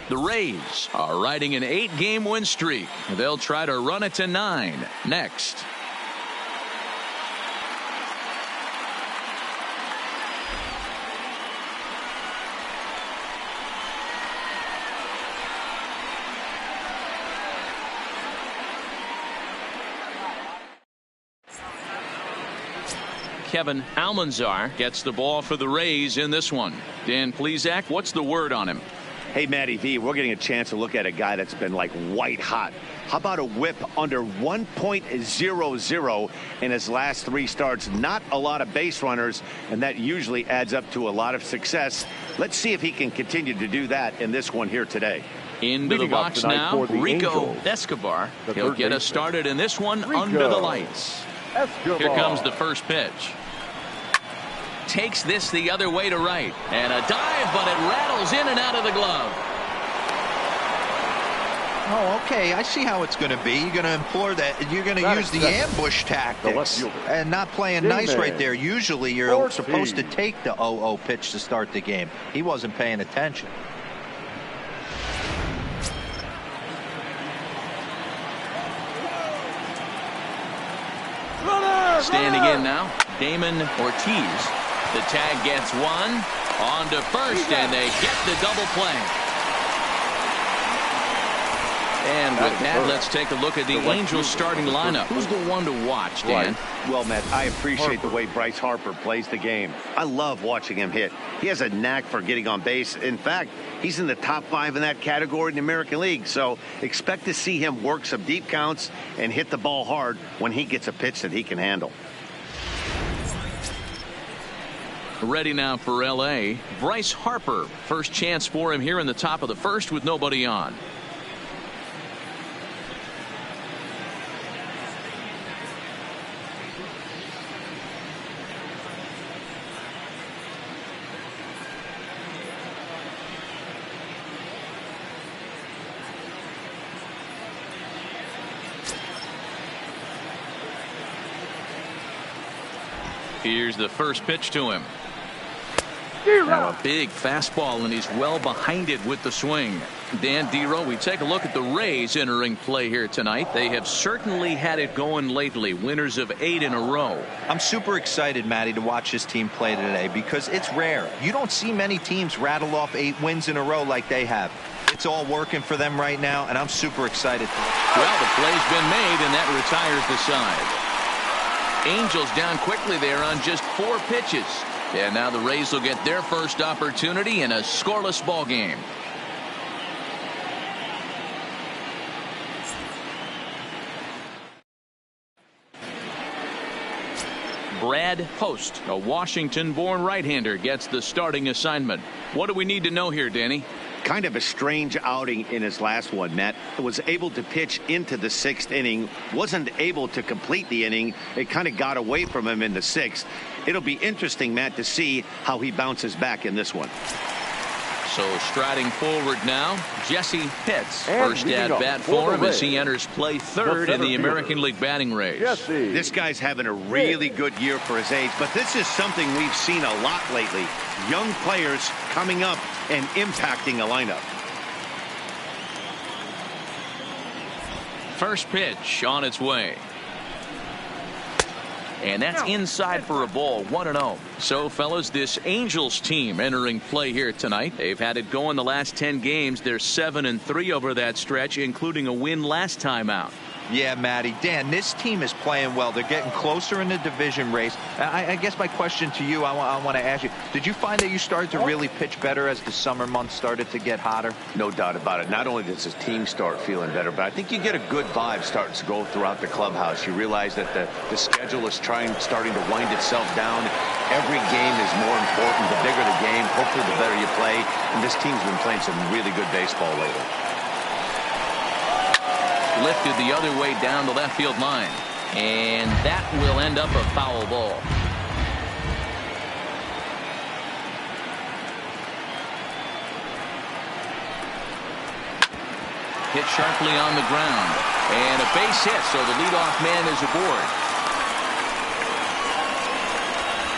The Rays are riding an 8-game win streak. They'll try to run it to 9 next. Kevin Almanzar gets the ball for the Rays in this one. Dan Plesac, what's the word on him? Hey, Matty V, we're getting a chance to look at a guy that's been like white hot. How about a whip under 1.00 in his last 3 starts? Not a lot of base runners, and that usually adds up to a lot of success. Let's see if he can continue to do that in this one here today. Into the box now, Rico Escobar. He'll get us started in this one under the lights. Here comes the first pitch. Takes this the other way to right. And a dive, but it rattles in and out of the glove. Oh, okay. I see how it's going to be. You're going to implore that. You're going to use the ambush tactics and not playing nice right there. Usually you're supposed to take the 0-0 pitch to start the game. He wasn't paying attention. Standing in now, Damon Ortiz. The tag gets one. On to first, and they get the double play. And with that, let's take a look at the Angels starting lineup. Who's the one to watch, Dan? Well, Matt, I appreciate the way Bryce Harper plays the game. I love watching him hit. He has a knack for getting on base. In fact, he's in the top 5 in that category in the American League. So expect to see him work some deep counts and hit the ball hard when he gets a pitch that he can handle. Ready now for L.A. Bryce Harper. First chance for him here in the top of the first with nobody on. Here's the first pitch to him. Now a big fastball, and he's well behind it with the swing. Dan Dero, we take a look at the Rays entering play here tonight. They have certainly had it going lately. Winners of 8 in a row. I'm super excited, Matty, to watch this team play today because it's rare. You don't see many teams rattle off 8 wins in a row like they have. It's all working for them right now, and I'm super excited. Well, the play's been made, and that retires the side. Angels down quickly there on just 4 pitches. And now the Rays will get their first opportunity in a scoreless ball game. Brad Post, a Washington-born right-hander, gets the starting assignment. What do we need to know here, Danny? Kind of a strange outing in his last one. Matt was able to pitch into the 6th inning, wasn't able to complete the inning. It kind of got away from him in the 6th. It'll be interesting, Matt, to see how he bounces back in this one. So striding forward now, Jesse Pitts. First at bat for him as he enters play 3rd in the American League batting race. This guy's having a really good year for his age, but this is something we've seen a lot lately. Young players coming up and impacting a lineup. First pitch on its way. And that's inside for a ball, 1-0. So, fellas, this Angels team entering play here tonight. They've had it going the last 10 games. They're 7-3 over that stretch, including a win last time out. Yeah, Matty. Dan, this team is playing well. They're getting closer in the division race. I guess my question to you, I want to ask you, did you find that you started to really pitch better as the summer months started to get hotter? No doubt about it. Not only does his team start feeling better, but I think you get a good vibe starting to go throughout the clubhouse. You realize that the schedule is starting to wind itself down. Every game is more important. The bigger the game, hopefully the better you play. And this team's been playing some really good baseball lately. Lifted the other way down the left field line, and that will end up a foul ball. Hit sharply on the ground, and a base hit, so the leadoff man is aboard.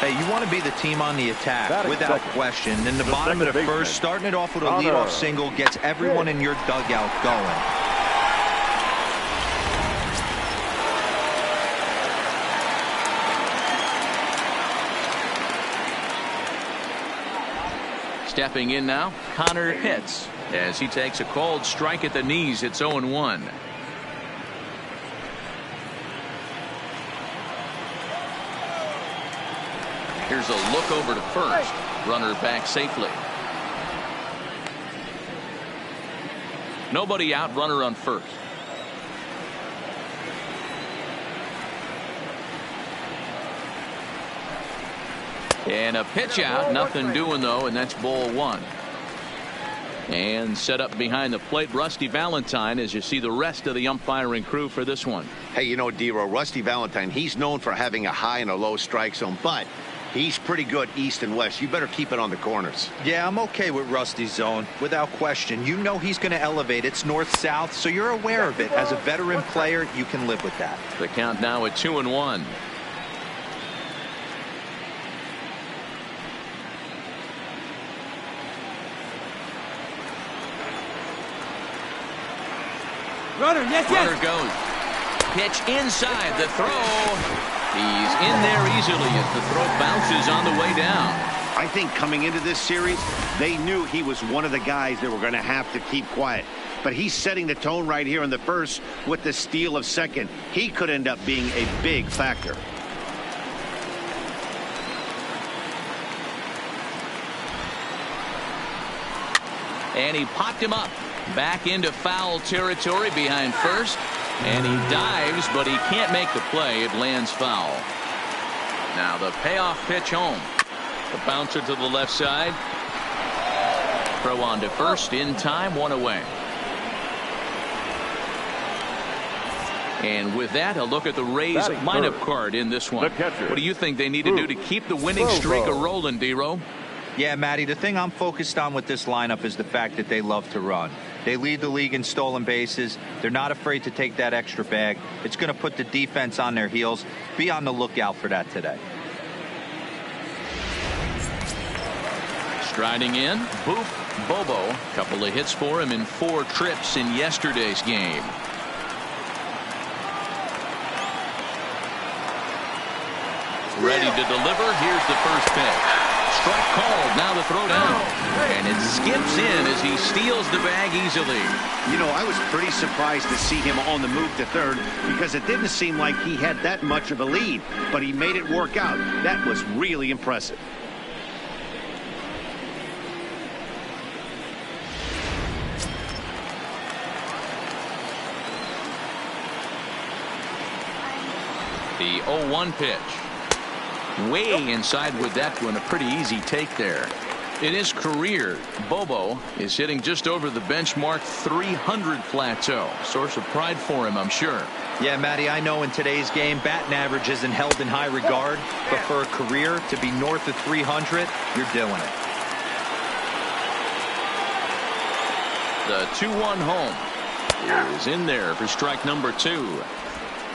Hey, you want to be the team on the attack, without question. In the bottom of the first, starting it off with a leadoff single gets everyone in your dugout going. Stepping in now, Connor Pitts, as he takes a cold strike at the knees. It's 0-1. Here's a look over to first. Runner back safely. Nobody out, runner on first. And a pitch out, nothing doing though, and that's ball one. And set up behind the plate, Rusty Valentine, as you see the rest of the umpiring crew for this one. Hey, you know, Dero, Rusty Valentine, he's known for having a high and a low strike zone, but he's pretty good east and west. You better keep it on the corners. Yeah, I'm okay with Rusty's zone, without question. You know he's going to elevate. It's north-south, so you're aware of it. As a veteran player, you can live with that. The count now at 2-1. Runner, yes, yes. Runner goes. Pitch inside the throw. He's in there easily as the throw bounces on the way down. I think coming into this series, they knew he was one of the guys that were going to have to keep quiet. But he's setting the tone right here in the first with the steal of second. He could end up being a big factor. And he popped him up. Back into foul territory behind first. And he dives, but he can't make the play. It lands foul. Now the payoff pitch home. The bouncer to the left side. Throw on to first in time, one away. And with that, a look at the Rays lineup card in this one. What do you think they need to do to keep the winning streak a-rolling, Dero? Yeah, Matty, the thing I'm focused on with this lineup is the fact that they love to run. They lead the league in stolen bases. They're not afraid to take that extra bag. It's going to put the defense on their heels. Be on the lookout for that today. Striding in, Boof Bobo. Couple of hits for him in 4 trips in yesterday's game. Ready to deliver. Here's the first pitch. Strike called. Now the throw down. And it skips in as he steals the bag easily. You know, I was pretty surprised to see him on the move to third because it didn't seem like he had that much of a lead. But he made it work out. That was really impressive. The 0-1 pitch. Way inside with that one. A pretty easy take there. In his career, Bobo is hitting just over the benchmark 300 plateau. Source of pride for him, I'm sure. Yeah, Matty, I know in today's game, batting average isn't held in high regard, but for a career to be north of 300, you're doing it. The 2-1 home is in there for strike number 2.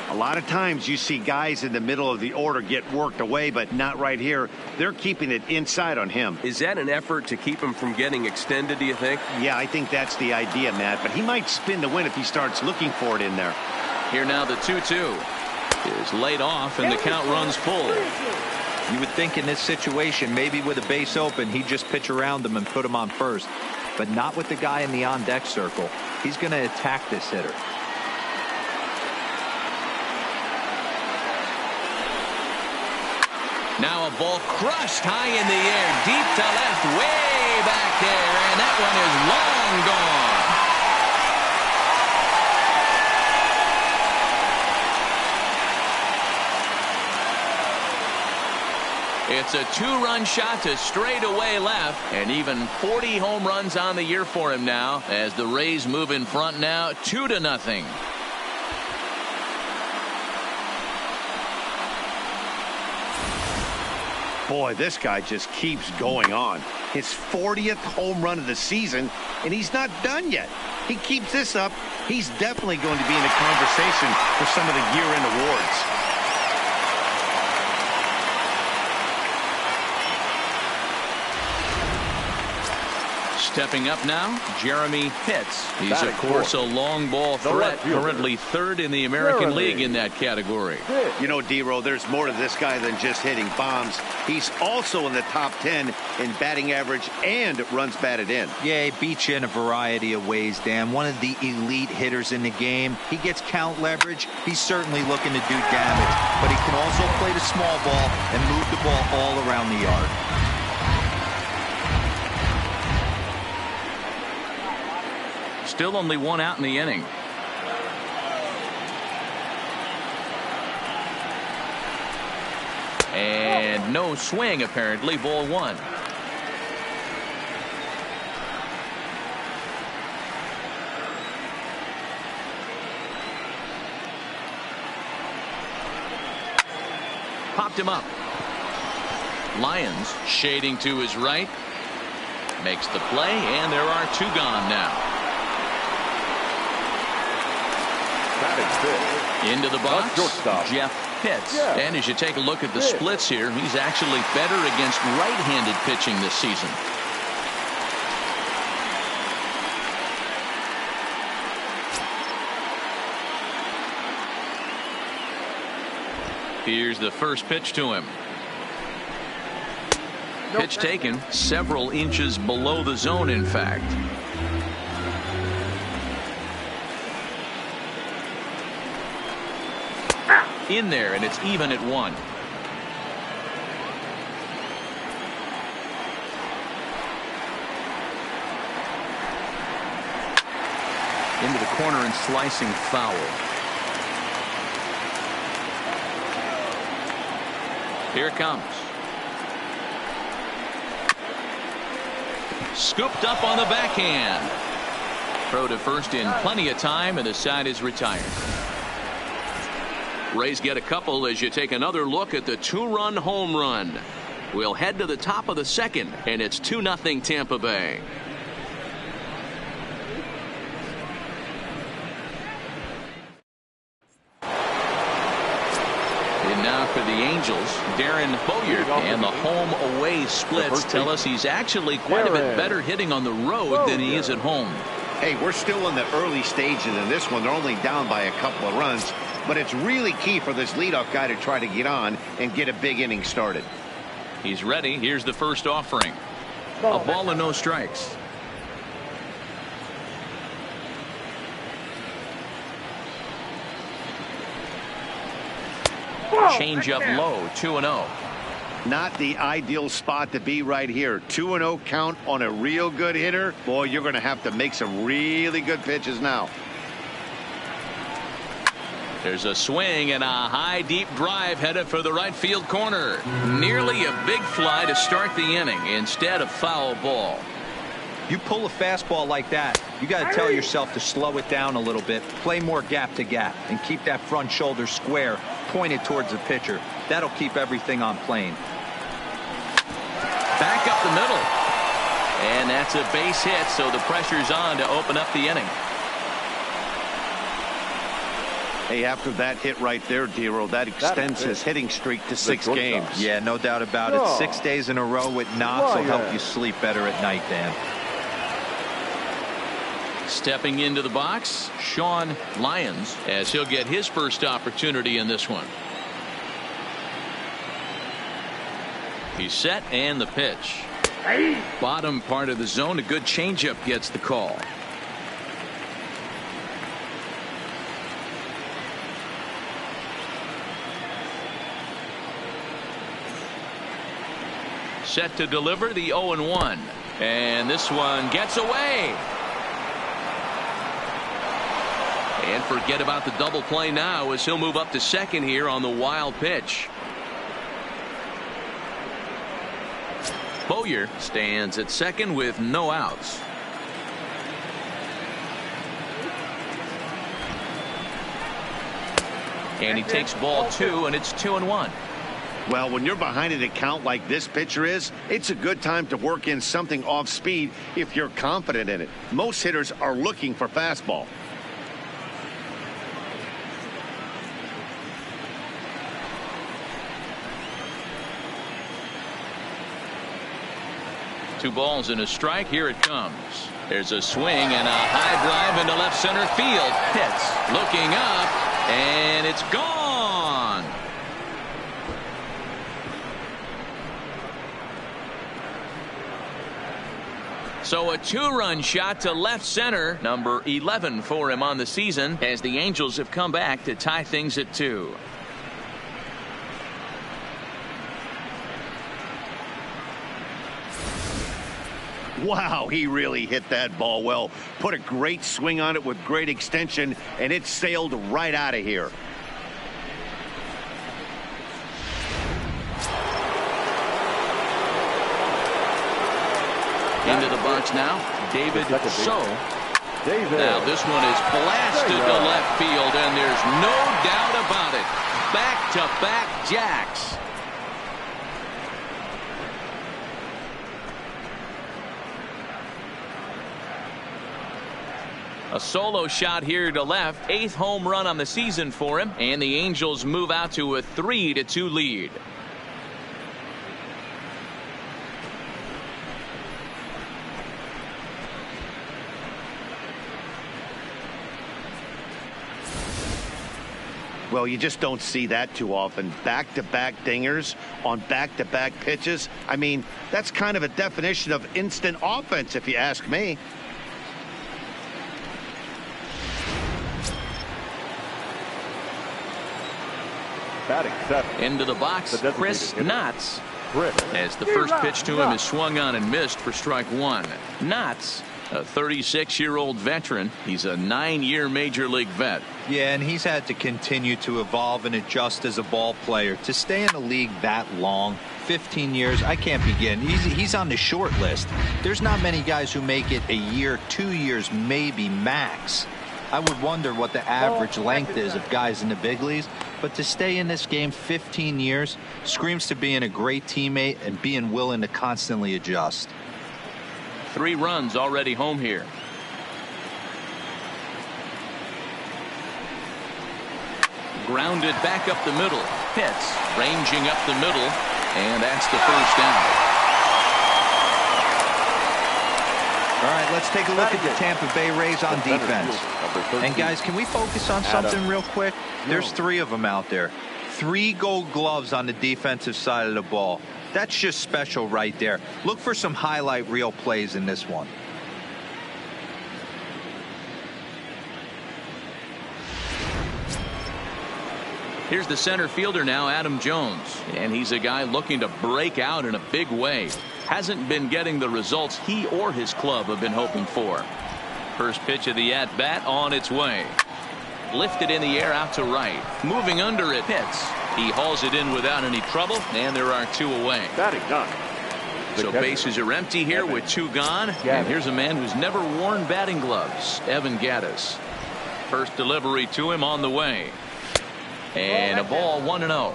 A lot of times you see guys in the middle of the order get worked away, but not right here. They're keeping it inside on him. Is that an effort to keep him from getting extended, do you think? Yeah, I think that's the idea, Matt. But he might spin the win if he starts looking for it in there. Here now the 2-2 is laid off and the count runs full. You would think in this situation, maybe with a base open, he'd just pitch around him and put him on first. But not with the guy in the on-deck circle. He's going to attack this hitter. Now a ball crushed high in the air, deep to left, way back there, and that one is long gone. It's a 2-run shot to straightaway left, and even 40 home runs on the year for him now as the Rays move in front now 2-0. Boy, this guy just keeps going on. His 40th home run of the season, and he's not done yet. He keeps this up, he's definitely going to be in the conversation for some of the year-end awards. Stepping up now, Jeremy Pitts. He's, of course, a long ball threat, currently third in the American League in that category. You know, D-Row, there's more to this guy than just hitting bombs. He's also in the top 10 in batting average and runs batted in. Yeah, he beats you in a variety of ways, Dan. One of the elite hitters in the game. He gets count leverage. He's certainly looking to do damage, but he can also play the small ball and move the ball all around the yard. Still only one out in the inning. And no swing, apparently. Ball one. Popped him up. Lyons shading to his right. Makes the play, and there are two gone now. Into the box, Jeff Pitts. Yeah. And as you take a look at the splits here, he's actually better against right-handed pitching this season. Here's the first pitch to him. Pitch taken several inches below the zone, in fact. In there, and it's even at one. Into the corner and slicing foul. Here it comes. Scooped up on the backhand. Throw to first in plenty of time, and the side is retired. Rays get a couple as you take another look at the two-run home run. We'll head to the top of the second, and it's 2-0 Tampa Bay. And now for the Angels, Darren Bowyer, and the home-away splits tell us he's actually quite a bit better hitting on the road than he is at home. Hey, we're still in the early stages in this one. They're only down by a couple of runs. But it's really key for this leadoff guy to try to get on and get a big inning started. He's ready. Here's the first offering. A ball and no strikes. Change up low, 2-0. Not the ideal spot to be right here. 2-0 count on a real good hitter. Boy, you're going to have to make some really good pitches now. There's a swing and a high deep drive headed for the right field corner. Nearly a big fly to start the inning instead of foul ball. You pull a fastball like that, you got to tell yourself to slow it down a little bit, play more gap to gap, and keep that front shoulder square pointed towards the pitcher. That'll keep everything on plane. Back up the middle. And that's a base hit, so the pressure's on to open up the inning. Hey, after that hit right there, D-Row, that extends his hitting streak to 6 games. Yeah, no doubt about it. 6 days in a row with knocks will help you sleep better at night, Dan. Stepping into the box, Sean Lyons, as he'll get his first opportunity in this one. He's set, and the pitch. Bottom part of the zone, a good changeup gets the call. Set to deliver the 0-1. And this one gets away. And forget about the double play now as he'll move up to second here on the wild pitch. Bowyer stands at second with no outs. And he takes ball 2, and it's 2-1. Well, when you're behind an account like this pitcher is, it's a good time to work in something off speed if you're confident in it. Most hitters are looking for fastball. 2 balls and a strike. Here it comes. There's a swing and a high drive into left center field. Pitts looking up, and it's gone. So a 2-run shot to left center, number 11 for him on the season, as the Angels have come back to tie things at 2. Wow, he really hit that ball well. Put a great swing on it with great extension, and it sailed right out of here. Into the box now, David So. Now this one is blasted to left field, and there's no doubt about it. Back-to-back jacks. A solo shot here to left. 8th home run on the season for him, and the Angels move out to a 3-2 lead. Well, you just don't see that too often. Back-to-back dingers on back-to-back pitches. I mean, that's kind of a definition of instant offense, if you ask me. Into the box, Chris Knotts. As the first pitch to him is swung on and missed for strike 1. Knotts, a 36-year-old veteran. He's a 9-year major league vet. Yeah, and he's had to continue to evolve and adjust as a ball player. To stay in the league that long, 15 years, I can't begin. He's on the short list. There's not many guys who make it a year, 2 years, maybe max. I would wonder what the average length is of guys in the big leagues, but to stay in this game 15 years screams to being a great teammate and being willing to constantly adjust. 3 runs already home here. Grounded back up the middle. Pitts ranging up the middle, and that's the first down. All right, let's take a look at the Tampa Bay Rays on defense. And guys, can we focus on something real quick? There's 3 of them out there. 3 gold gloves on the defensive side of the ball. That's just special right there. Look for some highlight reel plays in this one. Here's the center fielder now, Adam Jones. And he's a guy looking to break out in a big way. Hasn't been getting the results he or his club have been hoping for. First pitch of the at-bat on its way. Lifted in the air out to right. Moving under it. Pitts. He hauls it in without any trouble, and there are 2 away. Batting done. So bases are empty here with 2 gone. And here's a man who's never worn batting gloves, Evan Gattis. First delivery to him on the way. And a ball, 1-0.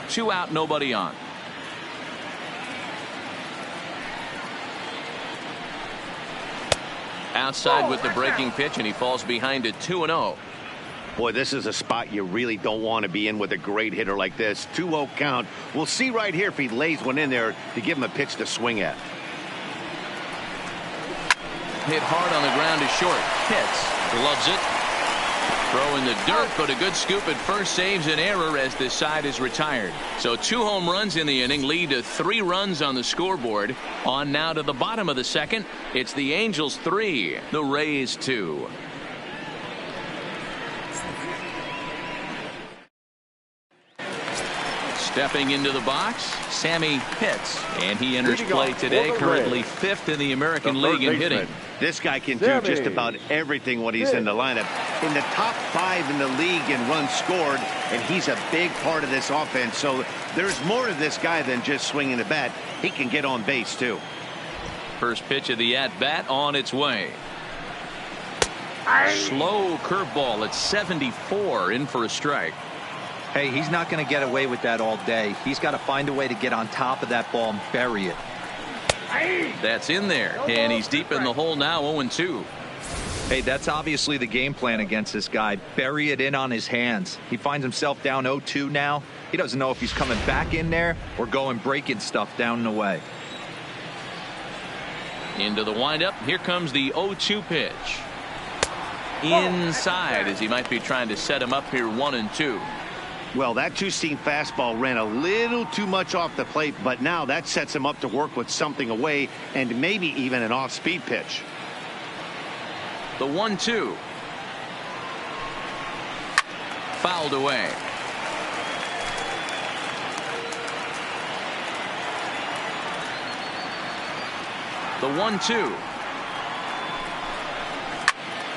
2 out, nobody on. Outside with the breaking pitch, and he falls behind it 2-0. Boy, this is a spot you really don't want to be in with a great hitter like this. 2-0 count. We'll see right here if he lays one in there to give him a pitch to swing at. Hit hard on the ground to short. Pitts gloves it. Throw in the dirt, but a good scoop at first saves an error as this side is retired. So 2 home runs in the inning lead to 3 runs on the scoreboard. On now to the bottom of the second. It's the Angels 3, the Rays 2. Stepping into the box, Sammy Pitts, and he enters play today, currently 5th in the American League in hitting. This guy can do just about everything when he's in the lineup. In the top 5 in the league in runs scored, and he's a big part of this offense. So there's more to this guy than just swinging the bat. He can get on base too. First pitch of the at-bat on its way. Slow curveball at 74, in for a strike. Hey, he's not going to get away with that all day. He's got to find a way to get on top of that ball and bury it. That's in there, and he's deep in the hole now, 0-2. Hey, that's obviously the game plan against this guy. Bury it in on his hands. He finds himself down 0-2 now. He doesn't know if he's coming back in there or going breaking stuff down and away. Into the windup. Here comes the 0-2 pitch. Inside, as he might be trying to set him up here 1-2. Well, that two-seam fastball ran a little too much off the plate, but now that sets him up to work with something away and maybe even an off-speed pitch. The 1-2. Fouled away. The 1-2.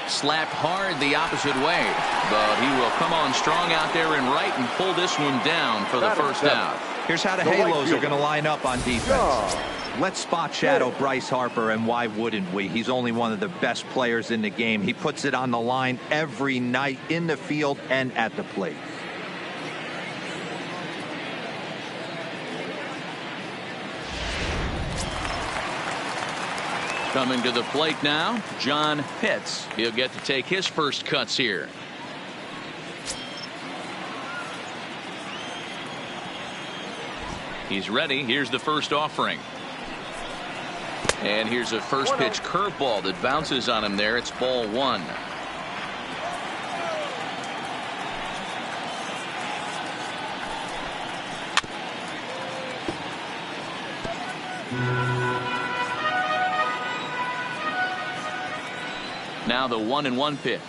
Slapped hard the opposite way, but he will come on strong out there in right and pull this one down for the first out. Here's how the Halos are going to line up on defense. Let's spot shadow Bryce Harper, and why wouldn't we? He's only one of the best players in the game. He puts it on the line every night in the field and at the plate. Coming to the plate now, John Pitts. He'll get to take his first cuts here. He's ready. Here's the first offering. And here's a first pitch curveball that bounces on him there. It's ball 1. Now the 1-1 pitch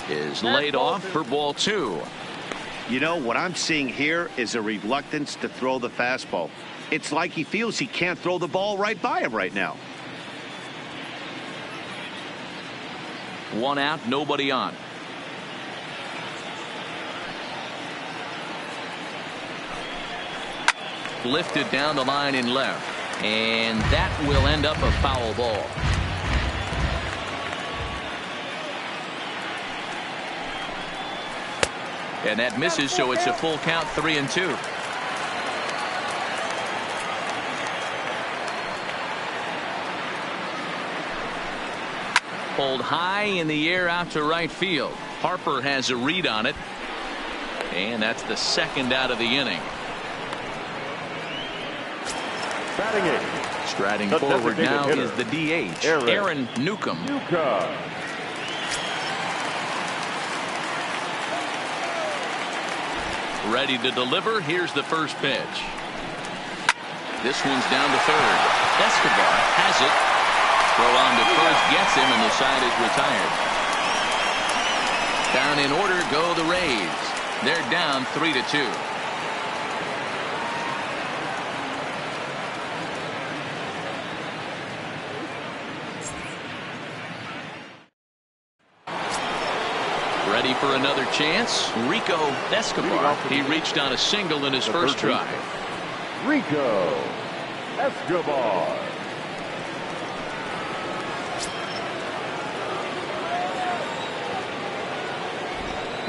is laid off for ball 2. You know, what I'm seeing here is a reluctance to throw the fastball. It's like he feels he can't throw the ball right by him right now. 1 out, nobody on. Lifted down the line in left, and that will end up a foul ball. And that misses, so it's a full count, 3-2. Pulled high in the air out to right field. Harper has a read on it. And that's the second out of the inning. Striding forward now is the DH, Aaron Newcomb. Ready to deliver. Here's the first pitch. This one's down to third. Escobar has it. Throw on to first gets him, and the side is retired. Down in order go the Rays. They're down 3-2. Ready for another chance. Rico Escobar. He reached on a single in his first try. Rico Escobar.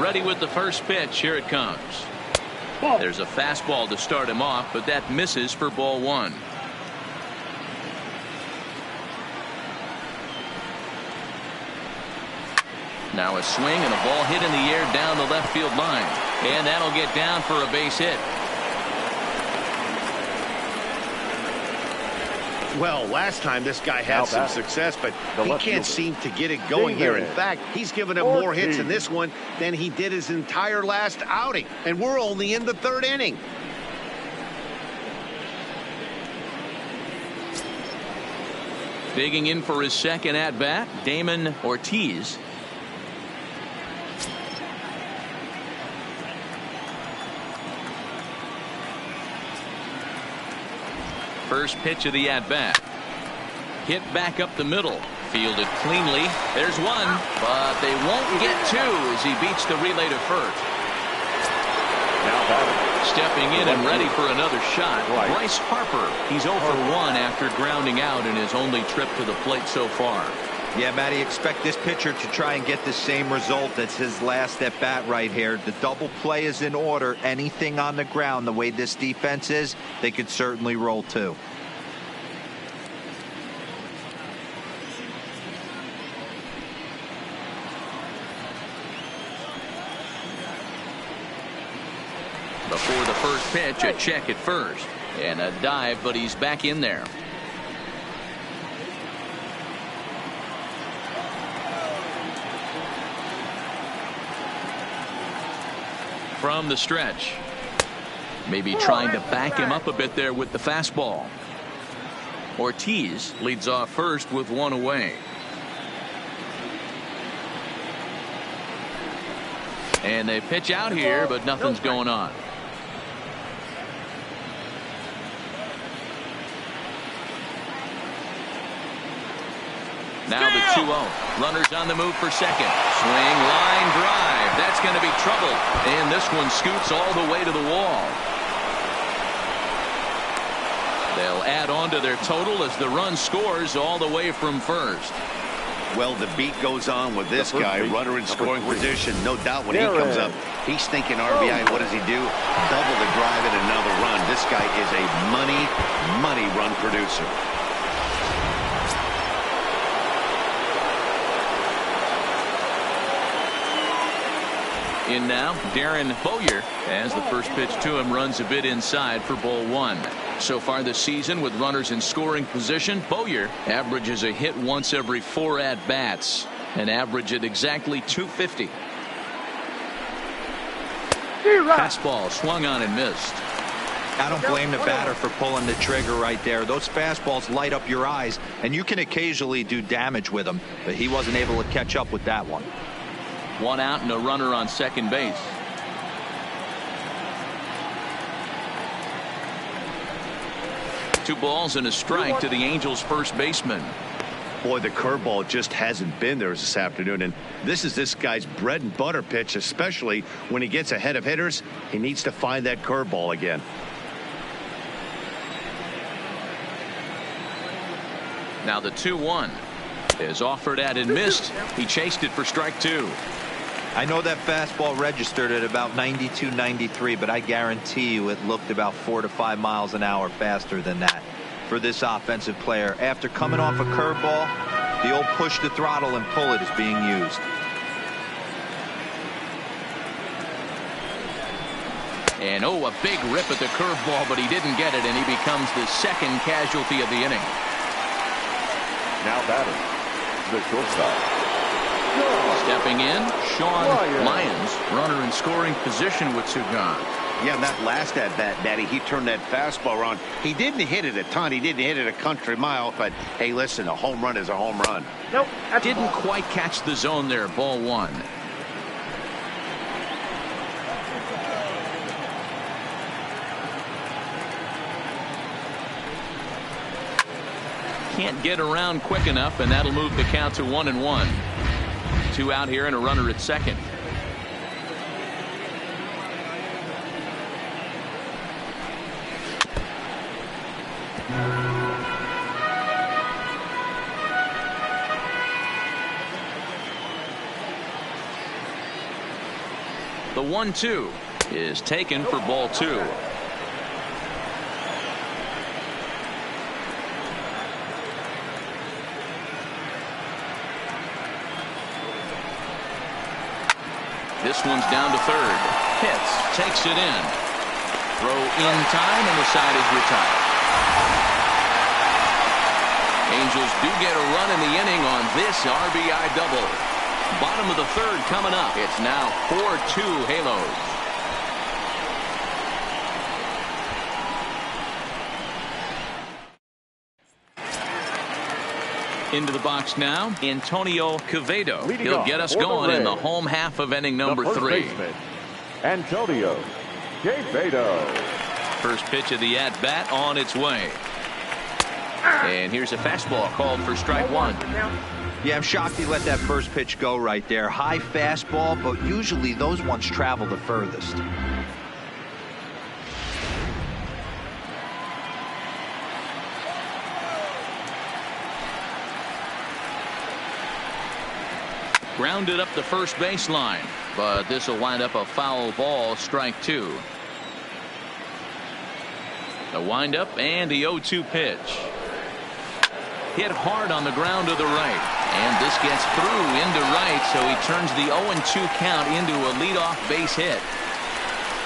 Ready with the first pitch. Here it comes. There's a fastball to start him off, but that misses for ball 1. Now a swing and a ball hit in the air down the left field line. And that'll get down for a base hit. Well, last time this guy had some success, but he can't seem to get it going here. In fact, he's given him more hits in this one than he did his entire last outing. And we're only in the 3rd inning. Digging in for his second at-bat, Damon Ortiz. First pitch of the at-bat. Hit back up the middle. Fielded cleanly. There's one, but they won't get 2 as he beats the relay to first. Stepping in and ready for another shot, Bryce Harper. He's 0 for 1 after grounding out in his only trip to the plate so far. Yeah, Matty, expect this pitcher to try and get the same result as his last at bat right here. The double play is in order. Anything on the ground, the way this defense is, they could certainly roll 2. Before the first pitch, a check at first. And a dive, but he's back in there. from the stretch. Maybe trying to back him up a bit there with the fastball. Ortiz leads off first with one away. And they pitch out here, but nothing's going on. Now the 2-0. Runners on the move for second. Swing, line drive. That's going to be trouble. And this one scoots all the way to the wall. They'll add on to their total as the run scores all the way from first. Well, the beat goes on with this guy, runner in scoring position. No doubt when he comes up, he's thinking RBI. What does he do? Double the drive and another run. This guy is a money run producer. In now, Darren Bowyer, as the first pitch to him runs a bit inside for ball one. So far this season with runners in scoring position, Bowyer averages a hit once every 4 at-bats, an average at exactly 250. Fastball swung on and missed. I don't blame the batter for pulling the trigger right there. Those fastballs light up your eyes, and you can occasionally do damage with them, but he wasn't able to catch up with that one. One out and a runner on second base. Two balls and a strike to the Angels first baseman. Boy, the curveball just hasn't been there this afternoon, and this is this guy's bread and butter pitch, especially when he gets ahead of hitters. He needs to find that curveball again. Now the 2-1 is offered at and missed. He chased it for strike two. I know that fastball registered at about 92, 93, but I guarantee you it looked about 4 to 5 miles an hour faster than that for this offensive player. After coming off a curveball, the old push the throttle and pull it is being used. And a big rip at the curveball, but he didn't get it, and he becomes the second casualty of the inning. Now batting, the shortstop. Stepping in, Sean Lyons, runner in scoring position with two gone. Yeah, and that last at bat, Daddy, he turned that fastball around. He didn't hit it a ton. He didn't hit it a country mile, but hey, listen, a home run is a home run. Nope. Didn't quite catch the zone there. Ball one. Can't get around quick enough, and that'll move the count to 1-1. Two out here and a runner at second. The 1-2 is taken for ball two. This one's down to third. Hits, takes it in. Throw in time, and the side is retired. Angels do get a run in the inning on this RBI double. Bottom of the third coming up. It's now 4-2 Halos. Into the box now, Antonio Quevedo. He'll get us going in the home half of inning number 3. Baseman, Antonio Quevedo. First pitch of the at-bat on its way. And here's a fastball called for strike one. Yeah, I'm shocked he let that first pitch go right there. High fastball, but usually those ones travel the furthest. Grounded up the first baseline, but this will wind up a foul ball, strike two. The windup and the 0-2 pitch. Hit hard on the ground to the right, and this gets through into right, so he turns the 0-2 count into a leadoff base hit.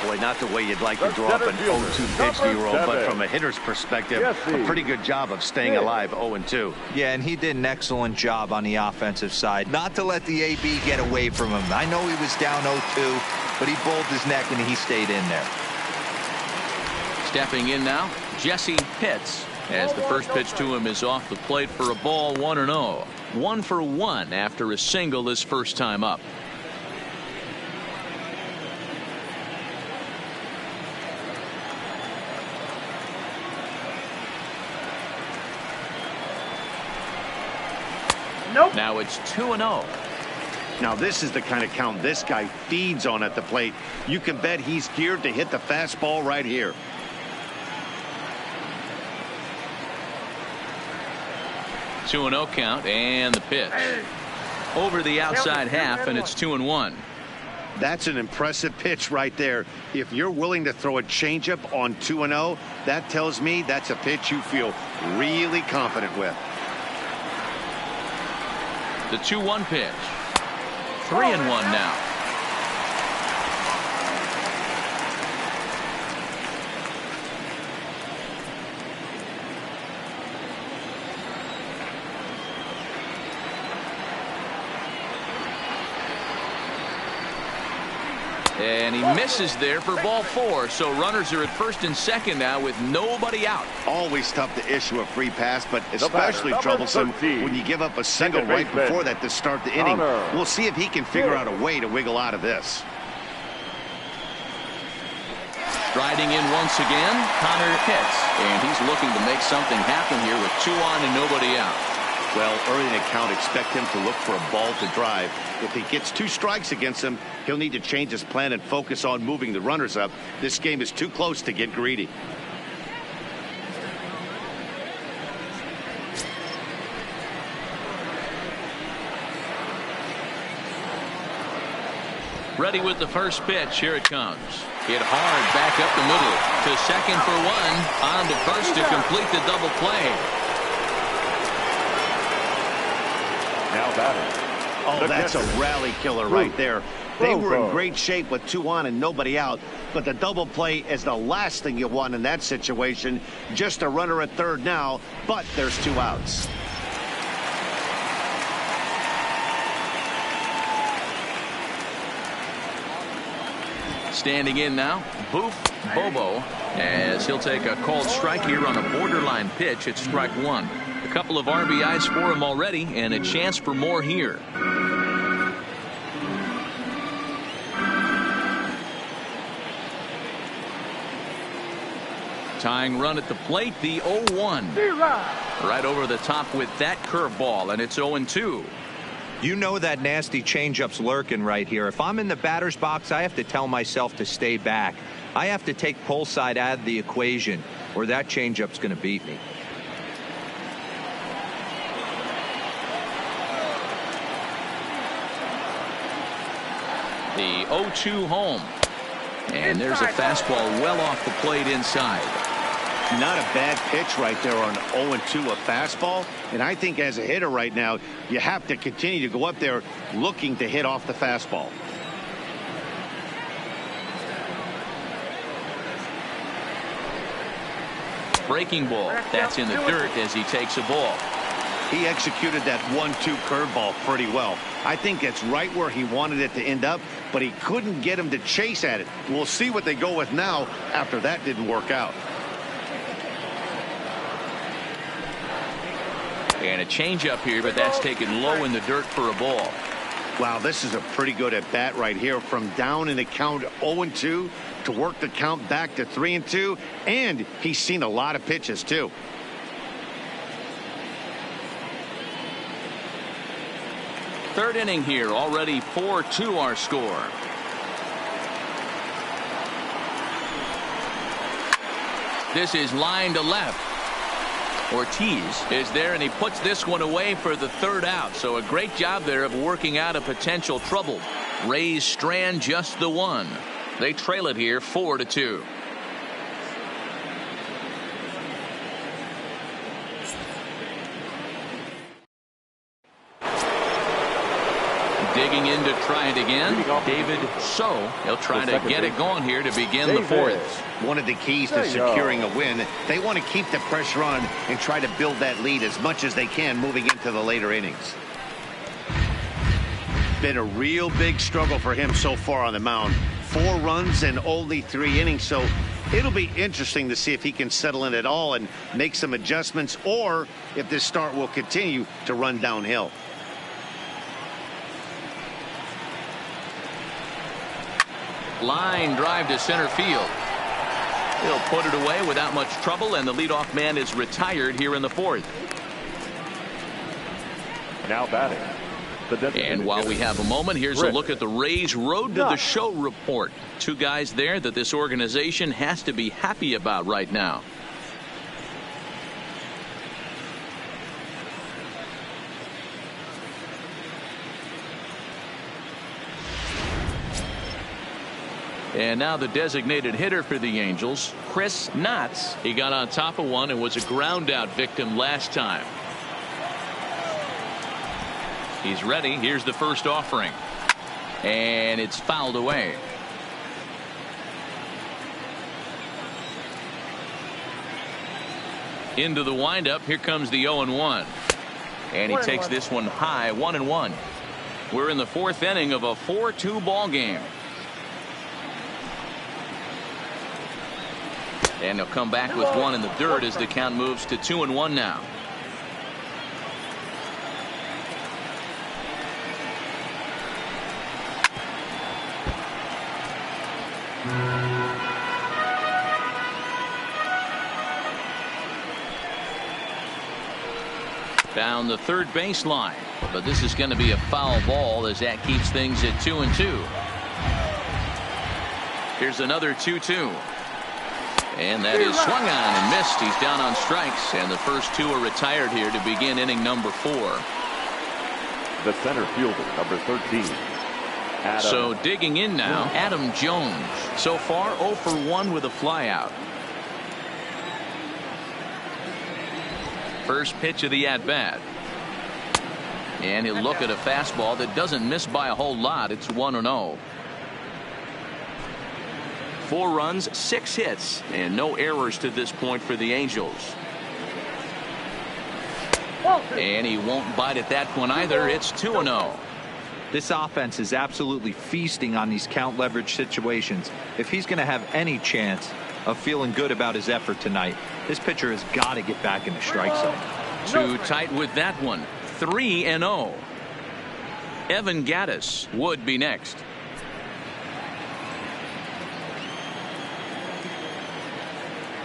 Boy, not the way you'd like to draw up an 0-2 pitch, D-roll, but from a hitter's perspective, a pretty good job of staying alive 0-2. Yeah, and he did an excellent job on the offensive side. Not to let the AB get away from him. I know he was down 0-2, but he bowled his neck and he stayed in there. Stepping in now, Jesse Pitts, as the first pitch to him is off the plate for a ball, 1-0. 1 for 1 after a single his first time up. Nope. Now it's 2-0. Now this is the kind of count this guy feeds on at the plate. You can bet he's geared to hit the fastball right here. Two 2-0 count, and the pitch over the outside half, and it's 2-1. That's an impressive pitch right there. If you're willing to throw a changeup on 2-0, that tells me that's a pitch you feel really confident with. The 2-1 pitch. 3-1 now. And he misses there for ball 4. So runners are at first and second now with nobody out. Always tough to issue a free pass, but especially troublesome when you give up a single right before that to start the inning. We'll see if he can figure out a way to wiggle out of this. Striding in once again, Connor Pitts. And he's looking to make something happen here with 2 on and nobody out. Well, early in the count, expect him to look for a ball to drive. If he gets 2 strikes against him, he'll need to change his plan and focus on moving the runners up. This game is too close to get greedy. Ready with the first pitch. Here it comes. Hit hard back up the middle to second for 1. On to first to complete the double play. Now batting. Oh, that's a rally killer right there. They were in great shape with 2 on and nobody out, but the double play is the last thing you want in that situation. Just a runner at third now, but there's 2 outs. Standing in now, Boof Bobo, as he'll take a called strike here on a borderline pitch at strike 1. A couple of RBIs for him already, and a chance for more here. Tying run at the plate, the 0-1. Right over the top with that curveball, and it's 0-2. You know that nasty changeup's lurking right here. If I'm in the batter's box, I have to tell myself to stay back. I have to take pull side out of the equation, or that changeup's going to beat me. The 0-2 home. And there's a fastball well off the plate inside. Not a bad pitch right there on 0-2, a fastball. And I think as a hitter right now, you have to continue to go up there looking to hit off the fastball. Breaking ball. That's in the dirt as he takes a ball. He executed that 1-2 curveball pretty well. I think it's right where he wanted it to end up, but he couldn't get him to chase at it. We'll see what they go with now after that didn't work out. And a changeup here, but that's taken low in the dirt for a ball. Wow, this is a pretty good at bat right here. From down in the count 0-2 to work the count back to 3-2, and he's seen a lot of pitches too. Third inning here, already 4-2 our score. This is line to left. Ortiz is there, and he puts this one away for the 3rd out. So a great job there of working out a potential trouble. Rays strand just the 1. They trail it here 4-2. digging in to try it again, David So. He'll try to get it going here to begin the fourth. One of the keys to securing a win, they want to keep the pressure on and try to build that lead as much as they can moving into the later innings. Been a real big struggle for him so far on the mound. 4 runs in only 3 innings, so it'll be interesting to see if he can settle in at all and make some adjustments, or if this start will continue to run downhill. Line drive to center field. He'll put it away without much trouble, and the leadoff man is retired here in the fourth. Now batting. And while we have a moment, here's a look at the Rays Road to the Show report. 2 guys there that this organization has to be happy about right now. And now the designated hitter for the Angels, Chris Knotts. He got on top of one and was a ground out victim last time. He's ready. Here's the first offering. And it's fouled away. Into the windup. Here comes the 0-1. And he takes this one high, 1-1. We're in the fourth inning of a 4-2 ball game. And they'll come back with one in the dirt as the count moves to 2-1 now. Down the third baseline, but this is going to be a foul ball as that keeps things at 2-2. Here's another 2-2. And that is swung on and missed. He's down on strikes, and the first 2 are retired here to begin inning number 4. The center fielder, number 13. So digging in now, Adam Jones. So far 0 for 1 with a flyout. First pitch of the at-bat. And he'll look at a fastball that doesn't miss by a whole lot. It's 1-0. 4 runs, 6 hits, and no errors to this point for the Angels. And he won't bite at that one either. It's 2-0. This offense is absolutely feasting on these count leverage situations. If he's going to have any chance of feeling good about his effort tonight, this pitcher has got to get back in the strike zone. Too tight with that one. 3-0. Evan Gattis would be next.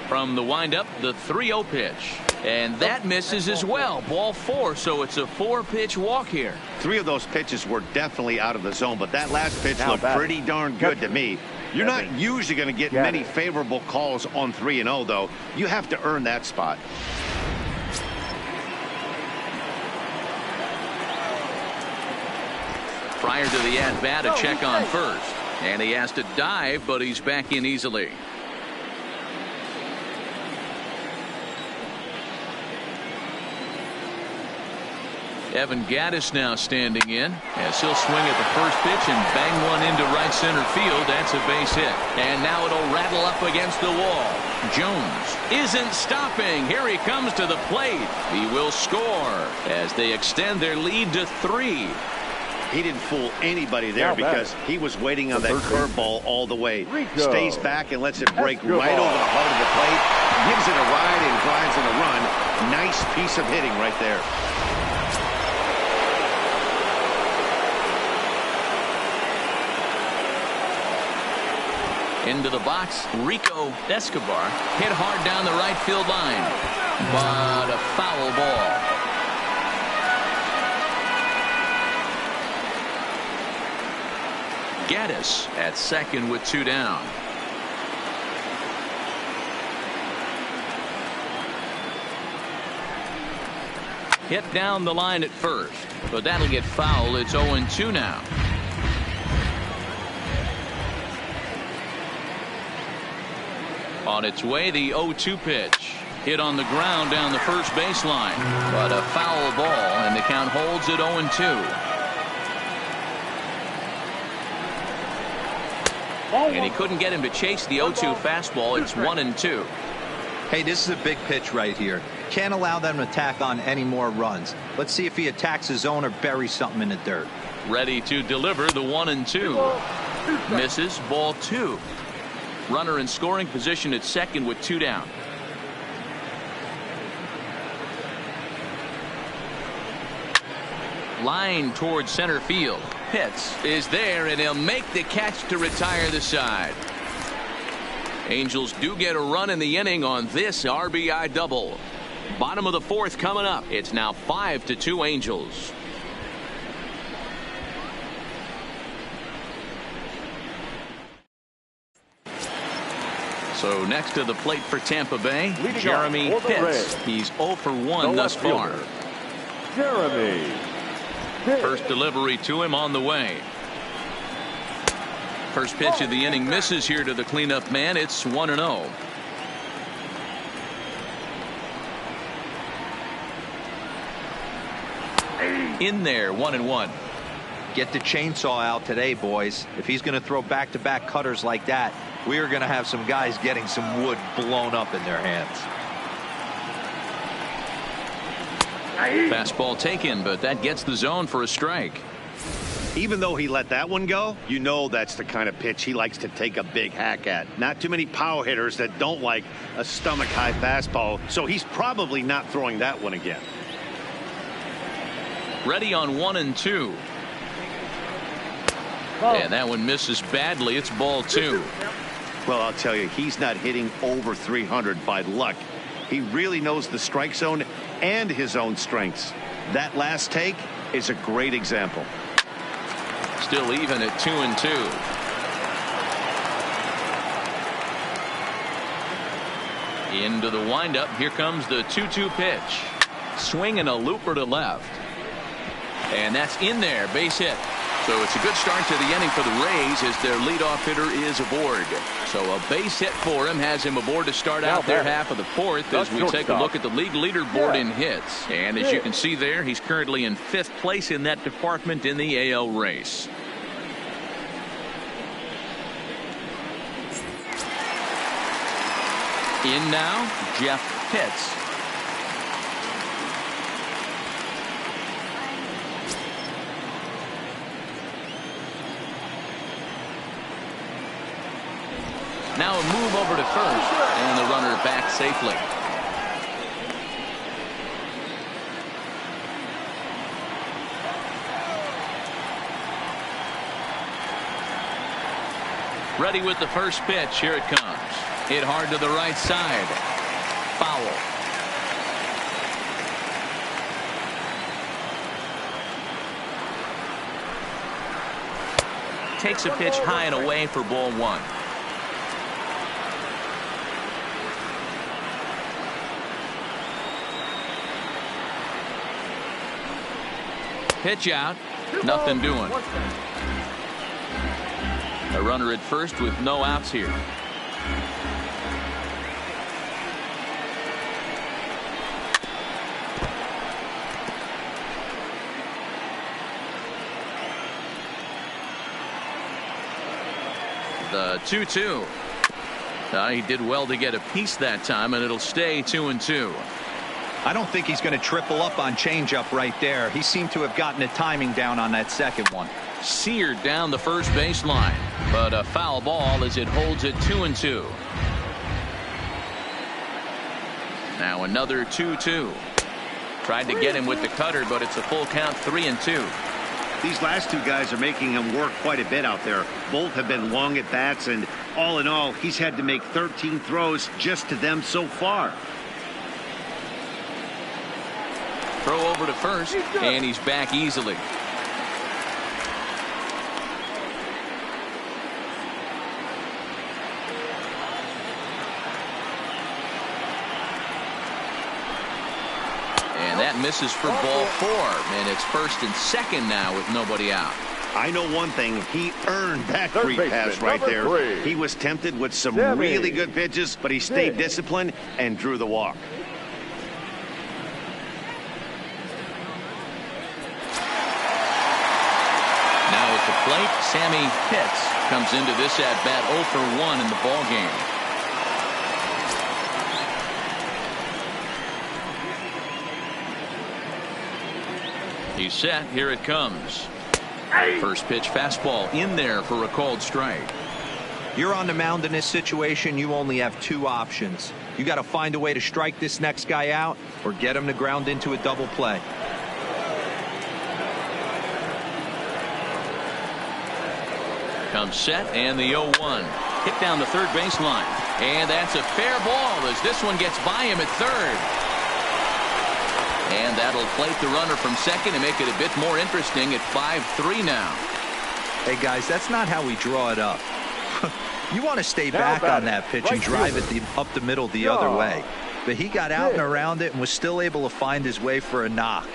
From the windup, the 3-0 pitch. And that misses as well. Ball 4, so it's a 4-pitch walk here. 3 of those pitches were definitely out of the zone, but that last pitch looked pretty darn good to me. You're not usually going to get many favorable calls on 3-0, though. You have to earn that spot. Prior to the at-bat, a check on first. And he has to dive, but he's back in easily. Evan Gattis now standing in as he'll swing at the first pitch and bang one into right center field. That's a base hit. And now it'll rattle up against the wall. Jones isn't stopping. Here he comes to the plate. He will score as they extend their lead to 3. He didn't fool anybody there because he was waiting on that curveball all the way. Stays back and lets it break right over the heart of the plate. Gives it a ride and drives in a run. Nice piece of hitting right there. Into the box, Rico Escobar hit hard down the right field line, but a foul ball. Gattis at second with 2 down. Hit down the line at first, but that'll get foul. It's 0-2 now. On its way, the 0-2 pitch. Hit on the ground down the first baseline, but a foul ball, and the count holds at 0-2. And he couldn't get him to chase the 0-2 fastball. It's 1-2. Hey, this is a big pitch right here. Can't allow them to attack on any more runs. Let's see if he attacks his zone or buries something in the dirt. Ready to deliver the 1-2. Misses, ball 2. Runner in scoring position at second with 2 down. Line towards center field. Pitts is there, and he'll make the catch to retire the side. Angels do get a run in the inning on this RBI double. Bottom of the 4th coming up. It's now 5-2 Angels. So next to the plate for Tampa Bay, Jeremy Pitts. He's 0 for 1 thus far. Jeremy Pitts. First delivery to him on the way. First pitch of the inning misses here to the cleanup man. It's 1-0. In there, 1-1. Get the chainsaw out today, boys. If he's going to throw back-to-back cutters like that, we are going to have some guys getting some wood blown up in their hands. Fastball taken, but that gets the zone for a strike. Even though he let that one go, you know that's the kind of pitch he likes to take a big hack at. Not too many power hitters that don't like a stomach-high fastball, so he's probably not throwing that one again. Ready on 1-2. And that one misses badly. It's ball 2. Well, I'll tell you, he's not hitting over 300 by luck. He really knows the strike zone and his own strengths. That last take is a great example. Still even at 2-2. Into the windup. Here comes the 2-2 pitch. Swing and a looper to left. And that's in there. Base hit. So it's a good start to the inning for the Rays as their leadoff hitter is aboard. So a base hit for him has him aboard to start out their half of the 4th as we take a look at the league leaderboard in hits. And as you can see there, he's currently in 5th place in that department in the AL race. In now, Jeff Pitts. Now a move over to first, and the runner back safely. Ready with the first pitch. Here it comes. Hit hard to the right side. Foul. Takes a pitch high and away for ball 1. Pitch out. Nothing doing. A runner at first with no outs here. The 2-2. He did well to get a piece that time, and it'll stay 2-2. I don't think he's going to triple up on changeup right there. He seemed to have gotten the timing down on that second one. Seared down the first baseline, but a foul ball as it holds it 2-2. Now another 2-2. Tried to get him with the cutter, but it's a full count, 3-2. These last two guys are making him work quite a bit out there. Both have been long at bats, and all in all, he's had to make 13 throws just to them so far. Throw over to first, and he's back easily. And that misses for ball 4, and it's first and second now with nobody out. I know one thing, he earned that free pass right there. 3. He was tempted with some really good pitches, but he stayed disciplined and drew the walk. Now at the plate, Sammy Pitts. Comes into this at bat 0 for 1 in the ball game. He's set. Here it comes. First pitch fastball in there for a called strike. You're on the mound in this situation. You only have two options. You got to find a way to strike this next guy out or get him to ground into a double play. Comes set and the 0-1. Hit down the third baseline. And that's a fair ball as this one gets by him at third. And that'll plate the runner from second and make it a bit more interesting at 5-3 now. Hey guys, that's not how we draw it up. You want to stay back on that pitch and drive it up the middle the other way. But he got out and around it and was still able to find his way for a knock.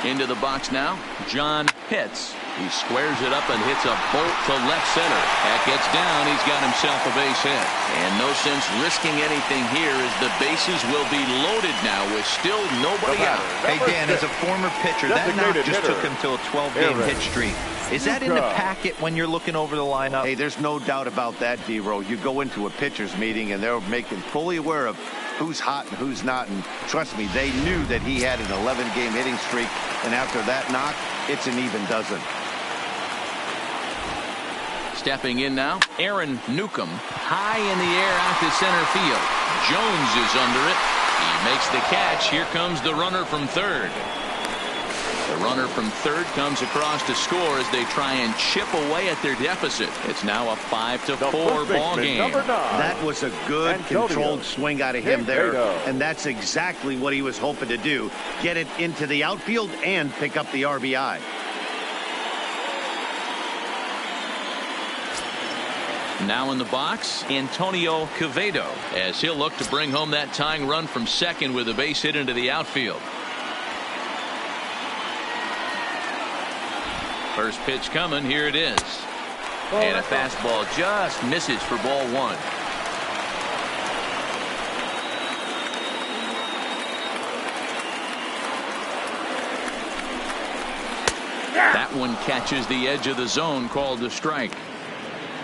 Into the box now, John Pitts. He squares it up and hits a bolt to left center. That gets down. He's got himself a base hit. And no sense risking anything here as the bases will be loaded now with still nobody out. Hey, Dan, as a former pitcher, that knock just took him to a 12-game hit streak. Is that in the packet when you're looking over the lineup? Hey, there's no doubt about that, D-Row. You go into a pitcher's meeting and they're making fully aware of who's hot and who's not. And trust me, they knew that he had an 11-game hitting streak. And after that knock, it's an even dozen. Stepping in now, Aaron Newcomb. High in the air out to center field. Jones is under it. He makes the catch. Here comes the runner from third. The runner from third comes across to score as they try and chip away at their deficit. It's now a 5-4 ball game. That was a good controlled swing out of him there, and that's exactly what he was hoping to do. Get it into the outfield and pick up the RBI. Now in the box, Antonio Quevedo, as he'll look to bring home that tying run from second with a base hit into the outfield. First pitch coming. Here it is. And a fastball just misses for ball one. That one catches the edge of the zone, called a strike.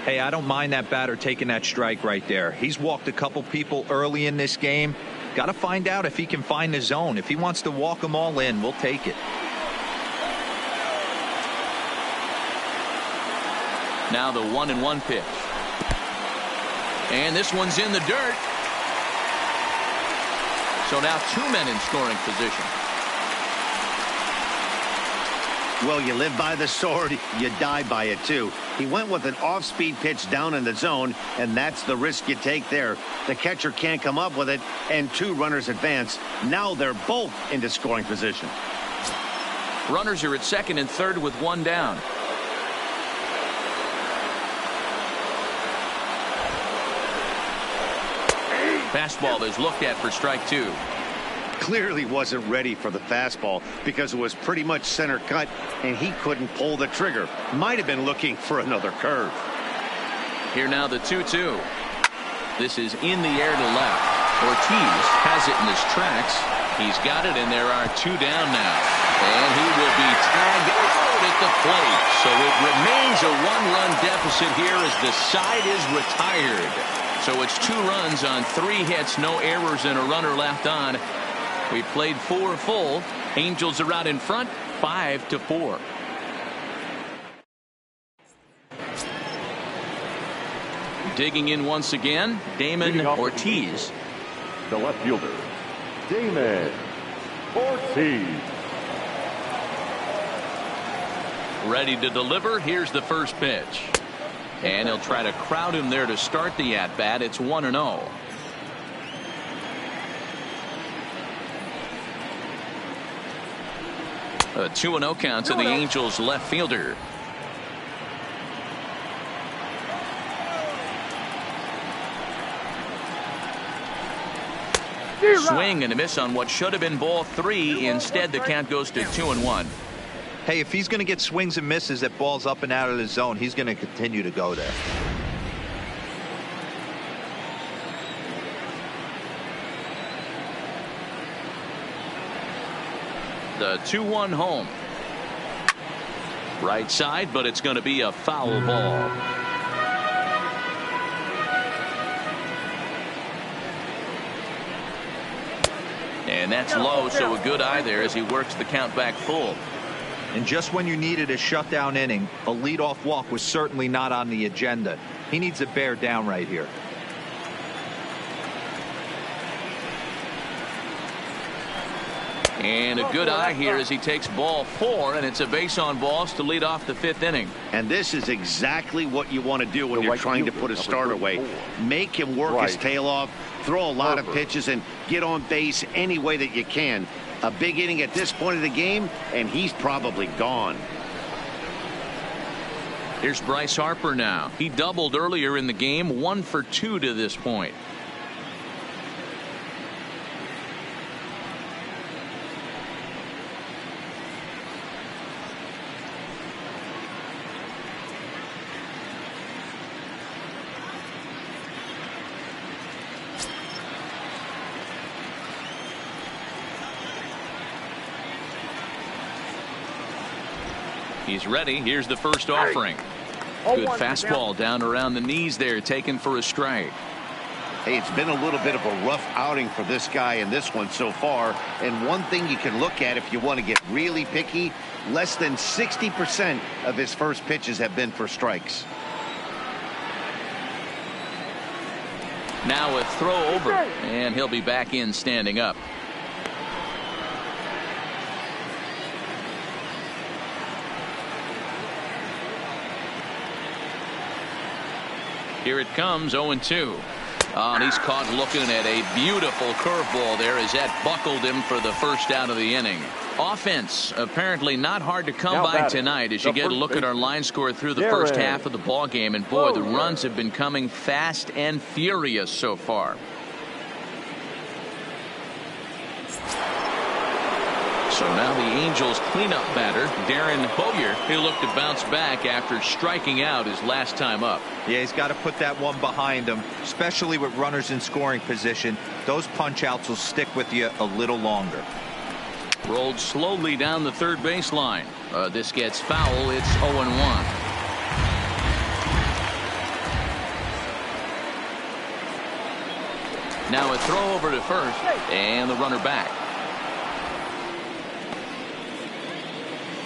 Hey, I don't mind that batter taking that strike right there. He's walked a couple people early in this game. Got to find out if he can find the zone. If he wants to walk them all in, we'll take it. Now the 1-1 pitch. And this one's in the dirt. So now two men in scoring position. Well, you live by the sword, you die by it too. He went with an off-speed pitch down in the zone, and that's the risk you take there. The catcher can't come up with it, and two runners advance. Now they're both into scoring position. Runners are at second and third with one down. Fastball is looked at for strike two. Clearly wasn't ready for the fastball because it was pretty much center cut and he couldn't pull the trigger. Might have been looking for another curve. Here now the 2-2. This is in the air to left. Ortiz has it in his tracks. He's got it, and there are two down now. And he will be tagged out at the plate. So it remains a one-run deficit here as the side is retired. So it's 2 runs on 3 hits, no errors, and a runner left on. We played 4 full. Angels are out in front, 5-4. Digging in once again, Damon Ortiz. The left fielder, Damon Ortiz. Ready to deliver. Here's the first pitch. And he'll try to crowd him there to start the at-bat. It's 1-0. A 2-0 count to the Angels left fielder. Swing and a miss on what should have been ball 3. Instead, the count goes to 2-1. Hey, if he's going to get swings and misses at balls up and out of the zone, he's going to continue to go there. The 2-1 home. Right side, but it's going to be a foul ball. And that's low, so a good eye there as he works the count back full. And just when you needed a shutdown inning, a leadoff walk was certainly not on the agenda. He needs to bear down right here. And a good eye here as he takes ball 4, and it's a base on balls to lead off the 5th inning. And this is exactly what you want to do when you're trying to put a start away. Make him work his tail off, throw a lot of pitches, and get on base any way that you can. A big inning at this point of the game, and he's probably gone. Here's Bryce Harper now. He doubled earlier in the game, 1 for 2 to this point. He's ready. Here's the first offering. Good fastball down around the knees there, taken for a strike. Hey, it's been a little bit of a rough outing for this guy in this one so far. And one thing you can look at if you want to get really picky, less than 60% of his first pitches have been for strikes. Now a throw over, and he'll be back in standing up. Here it comes, 0-2. And he's caught looking at a beautiful curveball there as that buckled him for the first out of the inning. Offense apparently not hard to come by tonight as you get a look at our line score through the first half of the ball game. And boy, the runs have been coming fast and furious so far. So now the Angels cleanup batter, Darren Bowyer, he'll look to bounce back after striking out his last time up. Yeah, he's got to put that one behind him, especially with runners in scoring position. Those punch outs will stick with you a little longer. Rolled slowly down the third baseline. This gets foul. It's 0-1. Now a throw over to first, and the runner back.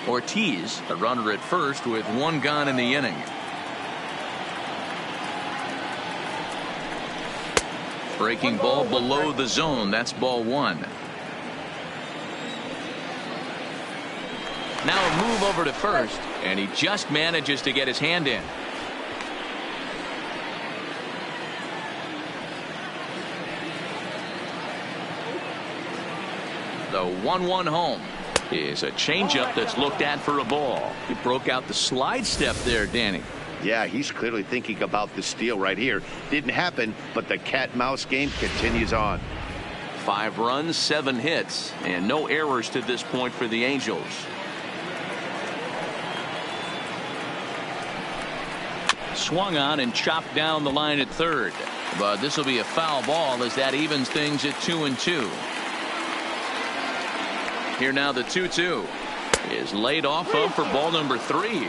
Ortiz, a runner at first with 1 gone in the inning. Breaking ball below the zone. That's ball 1. Now a move over to first, and he just manages to get his hand in. The 1-1 home is a changeup that's looked at for a ball. He broke out the slide step there, Danny. Yeah, he's clearly thinking about the steal right here. Didn't happen, but the cat-mouse game continues on. 5 runs, 7 hits, and no errors to this point for the Angels. Swung on and chopped down the line at third. But this will be a foul ball as that evens things at 2-2. Here now the 2-2 is laid off of for ball number 3.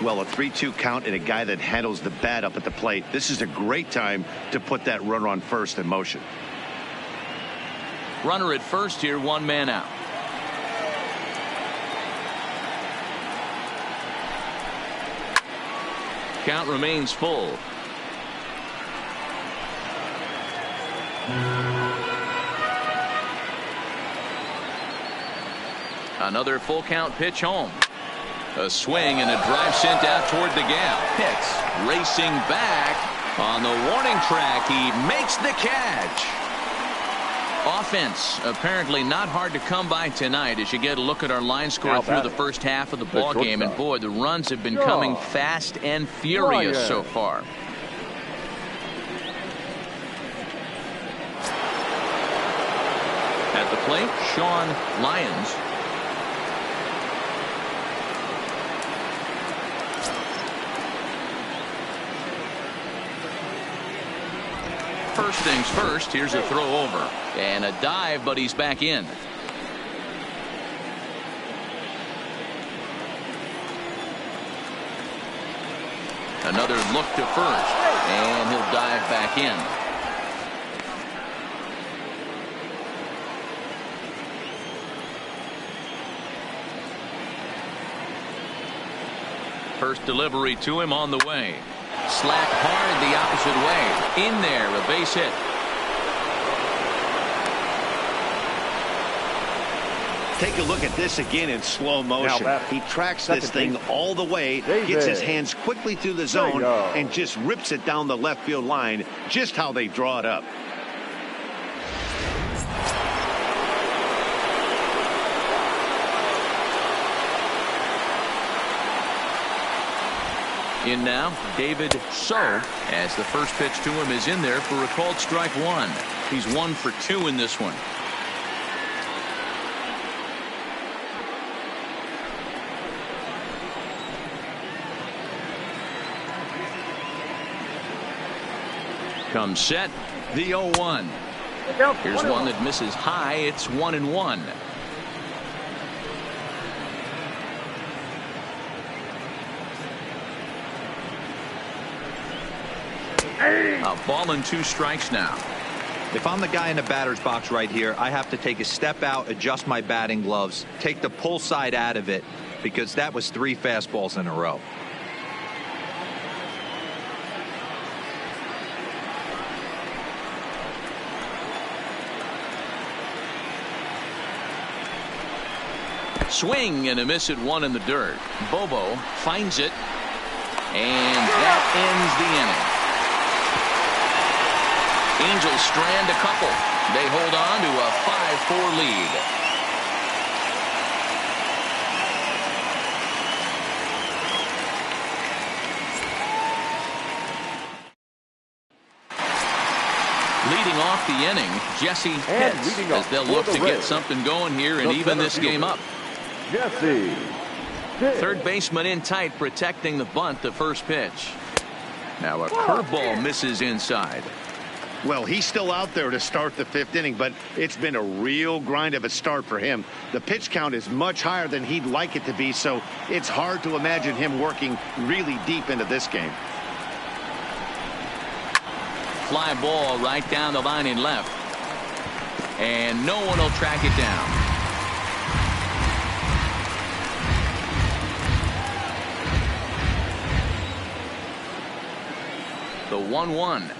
Well, a 3-2 count and a guy that handles the bat up at the plate. This is a great time to put that runner on first in motion. Runner at first here, 1 man out. Count remains full. Another full count pitch home. A swing and a drive sent out toward the gap. Pitts racing back on the warning track. He makes the catch. Offense apparently not hard to come by tonight as you get a look at our line score through the first half of the ball game. And boy, the runs have been coming fast and furious so far. At the plate, Sean Lyons. First things first, here's a throw over and a dive, but he's back in. look to first, and he'll dive back in. First delivery to him on the way. Slack hard the opposite way. In there, a base hit. Take a look at this again in slow motion. He tracks this thing all the way, gets his hands quickly through the zone, and just rips it down the left field line, just how they draw it up. In now, David So, as the first pitch to him is in there for a called strike one. He's 1 for 2 in this one. Comes set, the 0-1. Here's one that misses high. It's 1-1. A ball and 2 strikes now. If I'm the guy in the batter's box right here, I have to take a step out, adjust my batting gloves, take the pull side out of it, because that was 3 fastballs in a row. Swing and a miss at 1 in the dirt. Bobo finds it, and that ends the inning. Angels strand a couple. They hold on to a 5-4 lead. Leading off the inning, Jesse Pitts, as they'll look to get something going here and even this game up. Jesse Pitts. Third baseman in tight, protecting the bunt, the first pitch. Now a curveball misses inside. Well, he's still out there to start the 5th inning, but it's been a real grind of a start for him. The pitch count is much higher than he'd like it to be, so it's hard to imagine him working really deep into this game. Fly ball right down the line in left, and no one will track it down. The 1-1.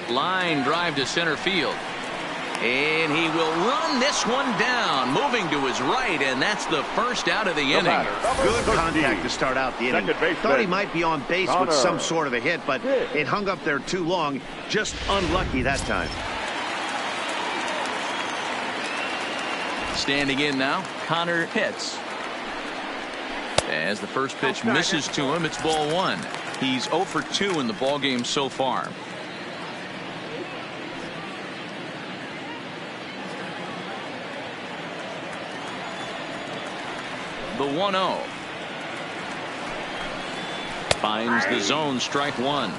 Line drive to center field, and he will run this one down, moving to his right, and that's the first out of the inning. Good contact to start out the inning. Thought he might be on base with some sort of a hit, but it hung up there too long. Just unlucky that time. Standing in now, Connor Pitts. As the first pitch misses to him, it's ball 1. He's 0 for 2 in the ballgame so far. The 1-0. Finds the zone, strike 1.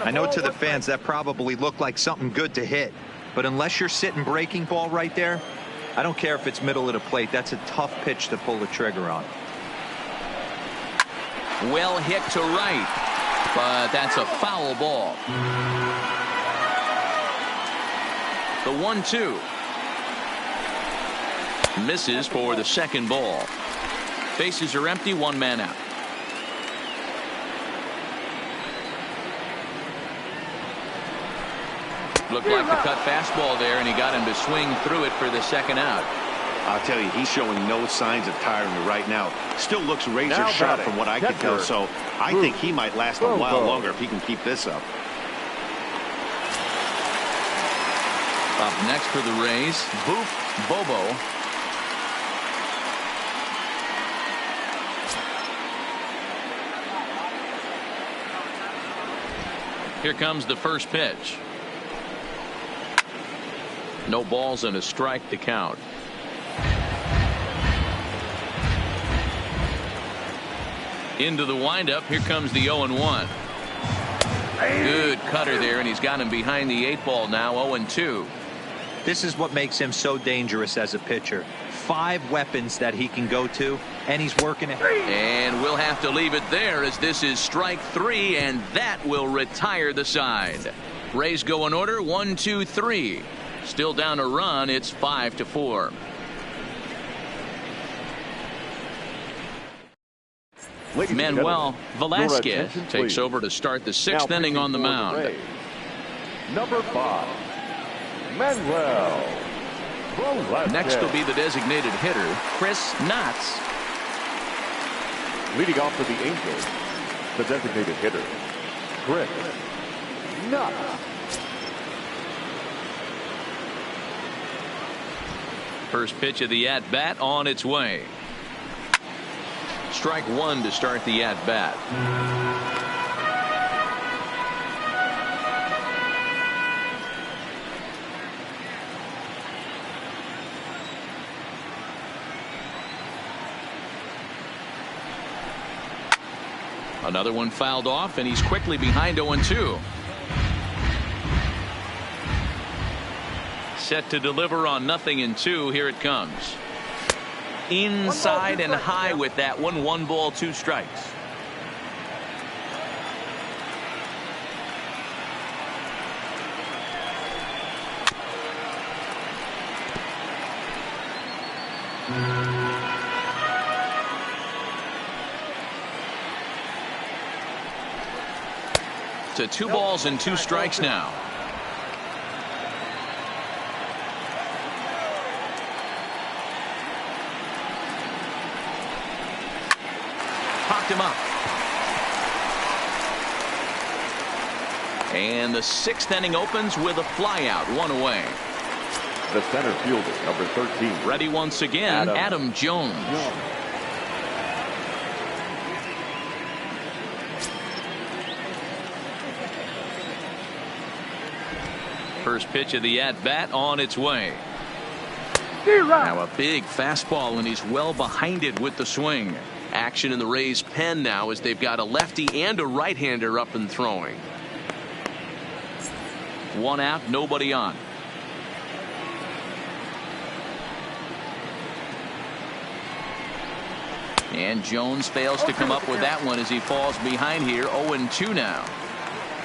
I know to the fans that probably looked like something good to hit, but unless you're sitting breaking ball right there, I don't care if it's middle of the plate. That's a tough pitch to pull the trigger on. Well hit to right, but that's a foul ball. The 1-2. Misses for the second ball. Bases are empty, 1 man out. Looked like the cut fastball there, and he got him to swing through it for the second out. I'll tell you, he's showing no signs of tiring right now. Still looks razor sharp from what I can tell, so I think he might last a while longer if he can keep this up. Up next for the Rays, Bobo. Here comes the first pitch. No balls and a strike to count. Into the windup. Here comes the 0-1. Good cutter there, and he's got him behind the 8 ball now. 0-2. This is what makes him so dangerous as a pitcher. 5 weapons that he can go to, and he's working it. And we'll have to leave it there as this is strike 3, and that will retire the side. Rays go in order 1, 2, 3. Still down a run. It's 5-4. Manuel Velasquez takes over to start the 6th inning on the mound. Number 5, Manuel Velasquez. Next will be the designated hitter, Chris Knotts. Leading off for the Angels, the designated hitter, Chris Knotts. First pitch of the at-bat on its way. Strike 1 to start the at-bat. Another one fouled off, and he's quickly behind 0-2. Set to deliver on 0-2. Here it comes. Inside and high with that one. 1 ball, 2 strikes. To 2 balls and 2 strikes now. Popped him up. And the 6th inning opens with a flyout, 1 away. The center fielder, number 13. Ready once again, Adam Jones. First pitch of the at-bat on its way. Now a big fastball, and he's well behind it with the swing. Action in the Rays' pen now as they've got a lefty and a right-hander up and throwing. 1 out, nobody on. And Jones fails to come up with that one as he falls behind here. 0-2 now.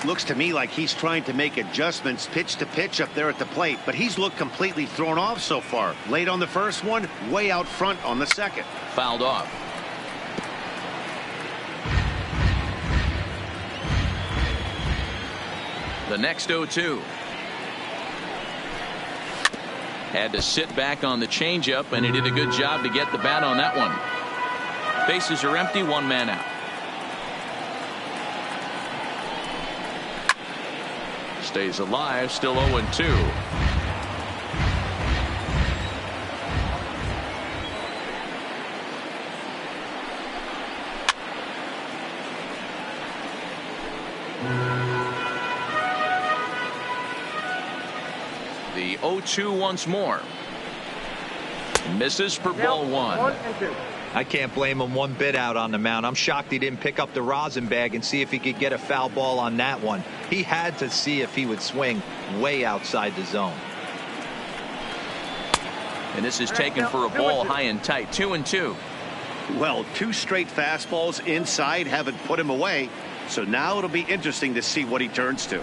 Looks to me like he's trying to make adjustments pitch to pitch up there at the plate, but he's looked completely thrown off so far. Late on the first one, way out front on the second. Fouled off. The next 0-2. Had to sit back on the changeup, and he did a good job to get the bat on that one. Bases are empty, 1 man out. Stays alive, still 0-2. The 0-2 once more. Misses for ball 1. I can't blame him one bit out on the mound. I'm shocked he didn't pick up the rosin bag and see if he could get a foul ball on that one. He had to see if he would swing way outside the zone. And this is taken for a ball high and tight. 2-2. Well, 2 straight fastballs inside haven't put him away. So now it'll be interesting to see what he turns to.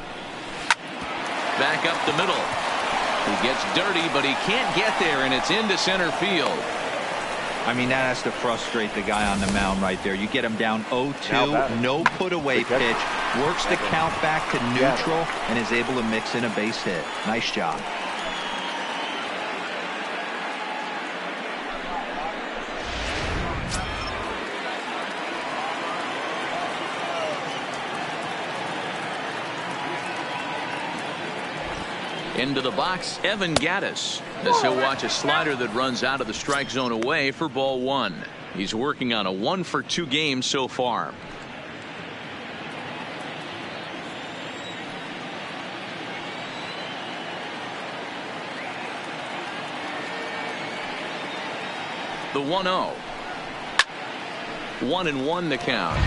Back up the middle. He gets dirty, but he can't get there, and it's into center field. I mean, that has to frustrate the guy on the mound right there. You get him down 0-2, no put away pitch, works the count back to neutral, and is able to mix in a base hit. Nice job. Into the box, Evan Gattis, as he'll watch a slider that runs out of the strike zone away for ball 1. He's working on a 1-for-2 game so far. The 1-0. 1-1 the count.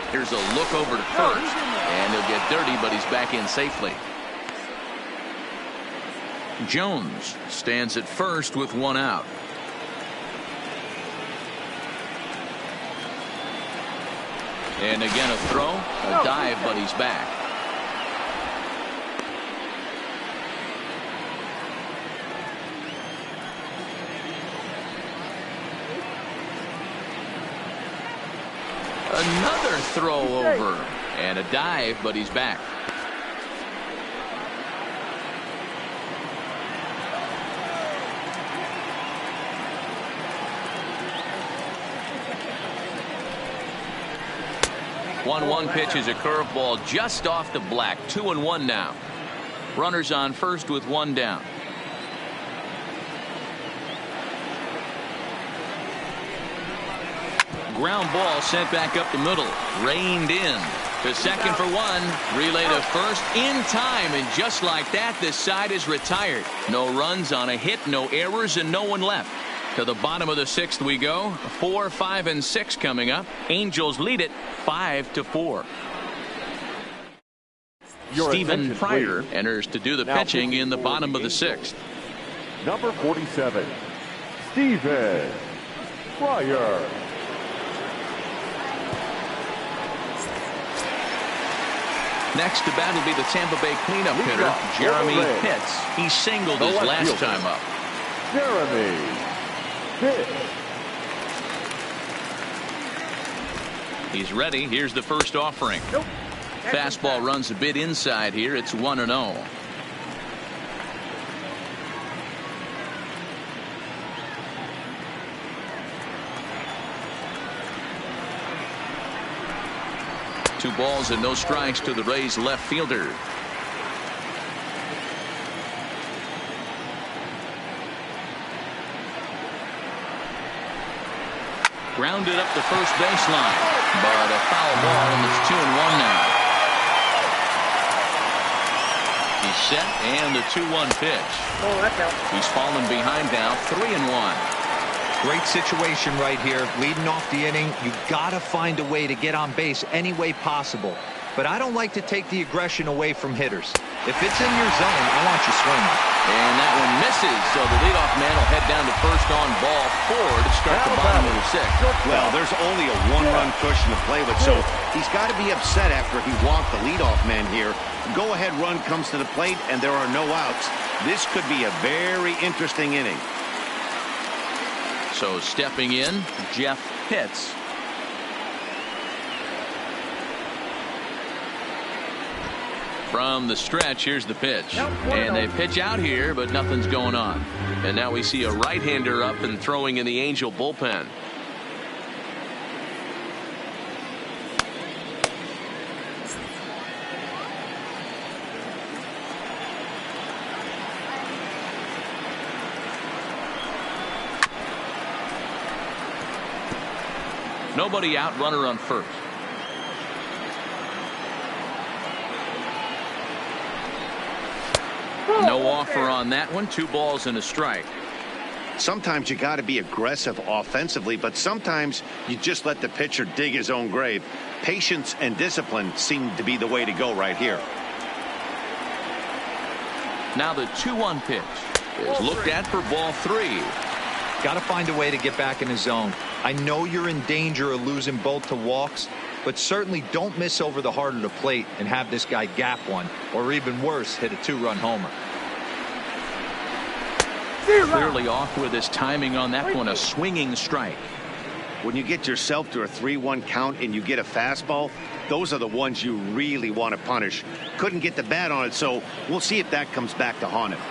Here's a look over to first, and he'll get dirty, but he's back in safely. Jones stands at first with one out. And again a throw, a dive, but he's back. Another throw over and a dive, but he's back. One pitch is a curveball just off the black. 2-1 now. Runners on first with one down. Ground ball sent back up the middle. Reined in to second for one. Relay to first in time, and just like that, this side is retired. No runs on a hit, no errors, and no one left. To the bottom of the sixth we go. 4, 5, and 6 coming up. Angels lead it 5-4. Stephen Pryor enters to do the pitching in the bottom of the sixth. Number 47, Stephen Pryor. Next to bat will be the Tampa Bay cleanup hitter, Jeremy Pitts. He singled his last time up. Jeremy Pitts. He's ready. Here's the first offering. Fastball runs a bit inside here. It's 1-0. Two balls and no strikes to the Rays left fielder. Grounded up the first baseline, but a foul ball, and it's 2-1 now. He's set, and the 2-1 pitch. He's fallen behind now, 3-1. Great situation right here. Leading off the inning, you gotta find a way to get on base any way possible. But I don't like to take the aggression away from hitters. If it's in your zone, I want you swinging. And that one misses, so the leadoff man will head down to first on ball 4 to start the bottom of the sixth. Well, there's only a one-run cushion to play with, so he's got to be upset after he walked the leadoff man here. Go-ahead run comes to the plate, and there are no outs. This could be a very interesting inning. So stepping in, Jeff Pitts. From the stretch, here's the pitch. And they pitch out here, but nothing's going on. And now we see a right-hander up and throwing in the Angel bullpen. Nobody out, runner on first. No offer on that one. 2 balls and a strike. Sometimes you got to be aggressive offensively, but sometimes you just let the pitcher dig his own grave. Patience and discipline seem to be the way to go right here. Now the 2-1 pitch is looked at for ball 3. Got to find a way to get back in the zone. I know you're in danger of losing both to walks, but certainly don't miss over the heart of the plate and have this guy gap one, or even worse, hit a 2-run homer. Clearly off with his timing on that one, a swinging strike. When you get yourself to a 3-1 count and you get a fastball, those are the ones you really want to punish. Couldn't get the bat on it, so we'll see if that comes back to haunt him.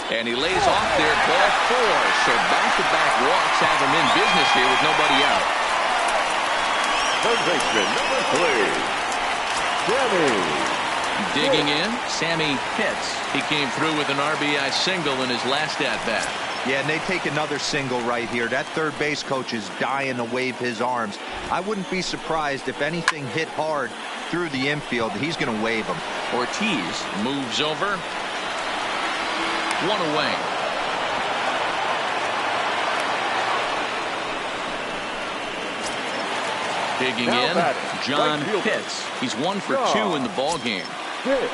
And he lays off there at ball 4. So back-to-back walks have him in business here with nobody out. Third baseman, number 3, Sammy. Digging in, Sammy Pitts. He came through with an RBI single in his last at-bat. Yeah, and they take another single right here. That third base coach is dying to wave his arms. I wouldn't be surprised if anything hit hard through the infield. He's going to wave them. Ortiz moves over. One away. Digging Now in, batting, John right fielder. Pitts. He's 1 for 2 in the ball game. Pitts.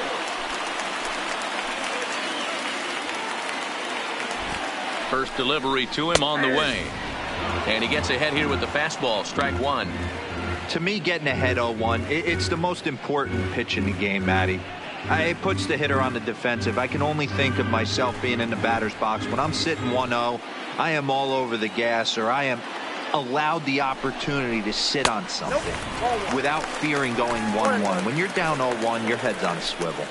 First delivery to him on the way. And he gets ahead here with the fastball. Strike one. To me, getting ahead 0-1, it's the most important pitch in the game, Matty. It puts the hitter on the defensive. I can only think of myself being in the batter's box. When I'm sitting 1-0, I am all over the gas, or I am allowed the opportunity to sit on something without fearing going 1-1. When you're down 0-1, your head's on a swivel.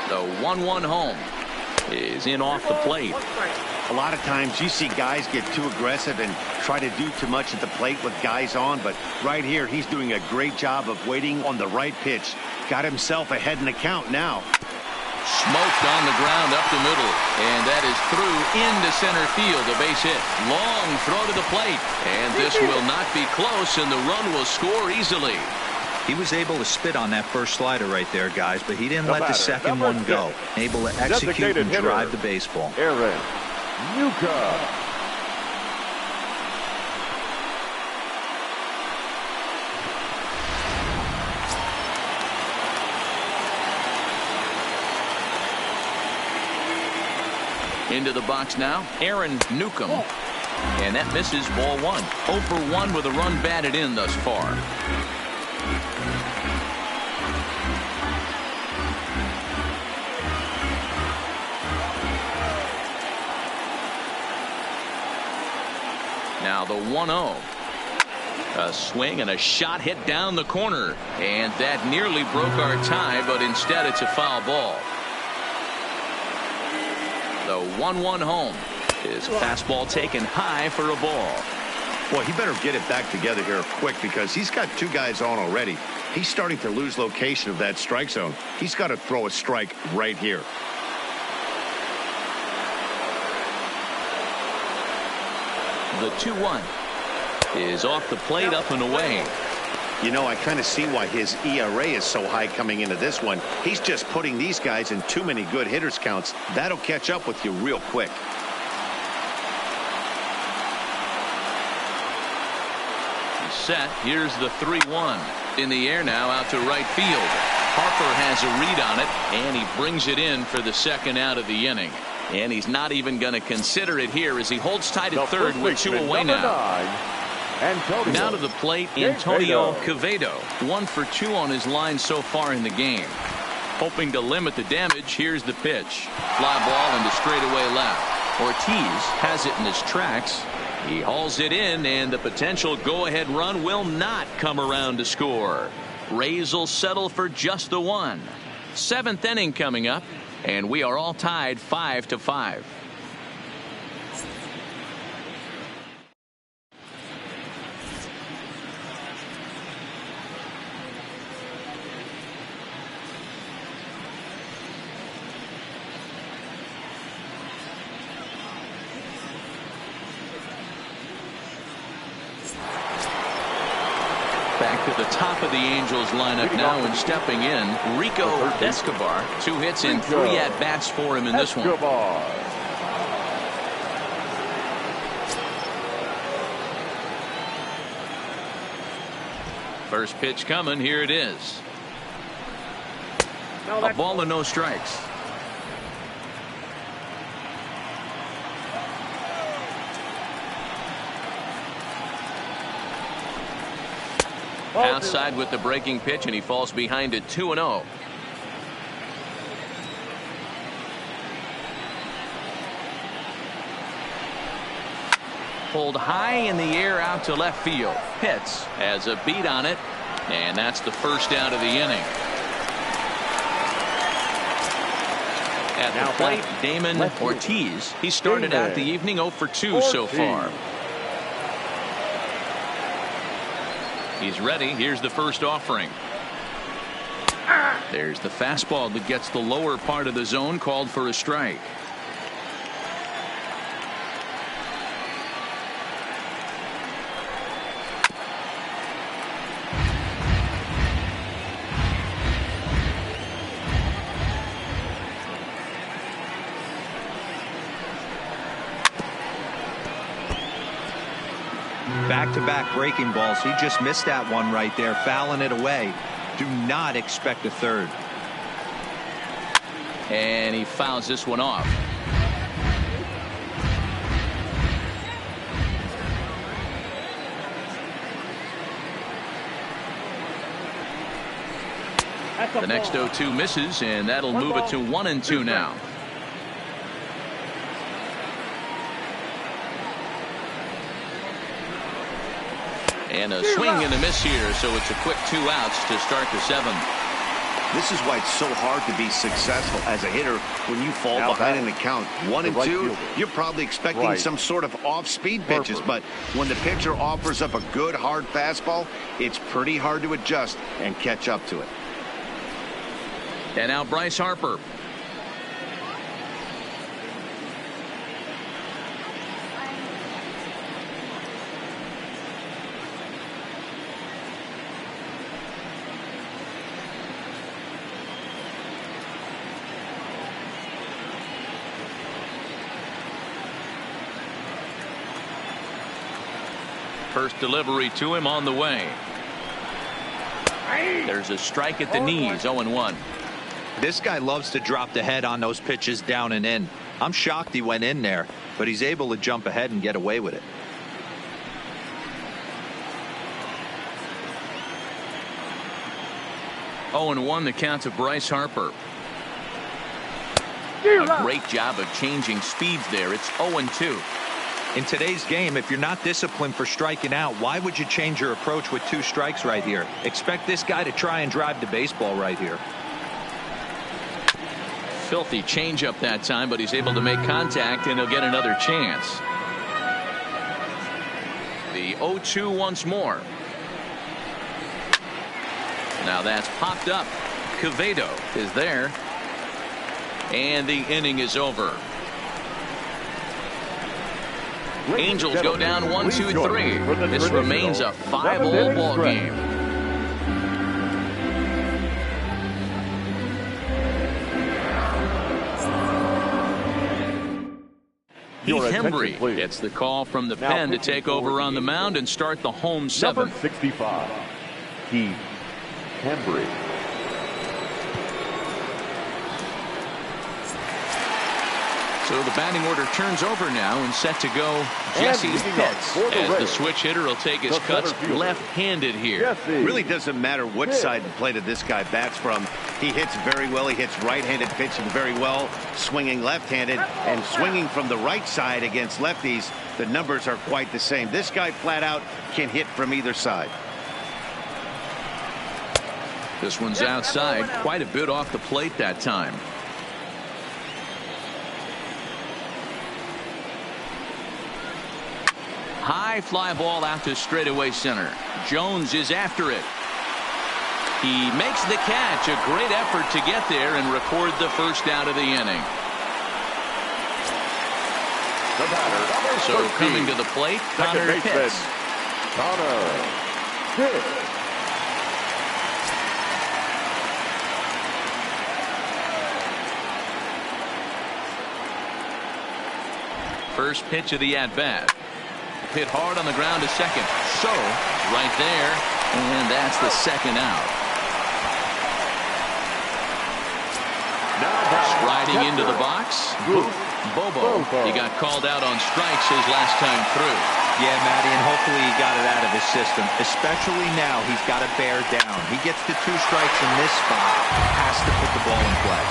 The 1-1 home is in off the plate. A lot of times you see guys get too aggressive and try to do too much at the plate with guys on, but right here he's doing a great job of waiting on the right pitch. Got himself ahead in the count now. Smoked on the ground up the middle, and that is through into center field. A base hit. Long throw to the plate, and this will not be close, and the run will score easily. He was able to spit on that first slider right there, guys, but he didn't The let the batter, second number one go. Able to execute Designated and hitter, drive the baseball. Aaron Nuka. Into the box now, Aaron Newcomb. And that misses, ball one. 0 for 1 with a run batted in thus far. Now the 1-0. A swing and a shot hit down the corner. And that nearly broke our tie, but instead it's a foul ball. The 1-1 home is a fastball taken high for a ball. Boy, he better get it back together here quick because he's got 2 guys on already. He's starting to lose location of that strike zone. He's got to throw a strike right here. The 2-1 is off the plate, up and away. You know, I kind of see why his ERA is so high coming into this one. He's just putting these guys in too many good hitters counts. That'll catch up with you real quick. He's set. Here's the 3-1. In the air now, out to right field. Harper has a read on it, and he brings it in for the second out of the inning. And he's not even going to consider it here as he holds tight at third with 2 away now. Antonio. Now to the plate, Antonio Quevedo. 1 for 2 on his line so far in the game. Hoping to limit the damage, here's the pitch. Fly ball into straightaway left. Ortiz has it in his tracks. He hauls it in, and the potential go-ahead run will not come around to score. Rays will settle for just the 1. 7th inning coming up, and we are all tied 5-5. Back to the top of the Angels lineup now, and stepping in, Rico Escobar. 2 hits and 3 at-bats for him in this one. First pitch coming. Here it is. A ball and no strikes. Outside with the breaking pitch, and he falls behind it 2-0. Pulled high in the air out to left field. Pitts has a beat on it, and that's the first out of the inning. At the plate, Damon Ortiz. He started out the evening 0 for 2 so far. He's ready. Here's the first offering. There's the fastball that gets the lower part of the zone, called for a strike. Back-to-back breaking balls. He just missed that one right there, fouling it away. Do not expect a third. And he fouls this one off. The next 0-2 misses, and that'll move it to 1-2 now. And a swing and a miss here, so it's a quick 2 outs to start the 7th. This is why it's so hard to be successful as a hitter when you fall behind in the count 1-2. You're probably expecting some sort of off-speed pitches, but when the pitcher offers up a good hard fastball, it's pretty hard to adjust and catch up to it. And now Bryce Harper. First delivery to him on the way. There's a strike at the knees. 0-1. This guy loves to drop the head on those pitches down and in. I'm shocked he went in there, but he's able to jump ahead and get away with it. Oh, and 1 the count to Bryce Harper. A great job of changing speeds there. It's 0-2. In today's game, if you're not disciplined for striking out, why would you change your approach with 2 strikes right here? Expect this guy to try and drive the baseball right here. Filthy changeup that time, but he's able to make contact, and he'll get another chance. The 0-2 once more. Now that's popped up. Quevedo is there. And the inning is over. Angels go down 1-2-3. This remains a 5-all ball game. Heath Hembree gets the call from the pen to take over on the mound and start the home 7th. Number 65, Heath Hembree. So the batting order turns over now and set to go Jesse Pitts, as the switch hitter will take his cuts left-handed here. Really doesn't matter which side of the plate this guy bats from. He hits very well. He hits right-handed pitching very well, swinging left-handed, and swinging from the right side against lefties. The numbers are quite the same. This guy flat out can hit from either side. This one's outside, quite a bit off the plate that time. High fly ball out to straightaway center. Jones is after it. He makes the catch. A great effort to get there and record the first out of the inning. The batter, so coming to the plate, Connor Pitts. Connor Pitts. First pitch of the at-bat. Hit hard on the ground to second. So, right there, and that's the second out. Striding into the box, Bobo. He got called out on strikes his last time through. Yeah, Matty, and hopefully he got it out of his system. Especially now, he's got to bear down. He gets the 2 strikes in this spot, has to put the ball in play.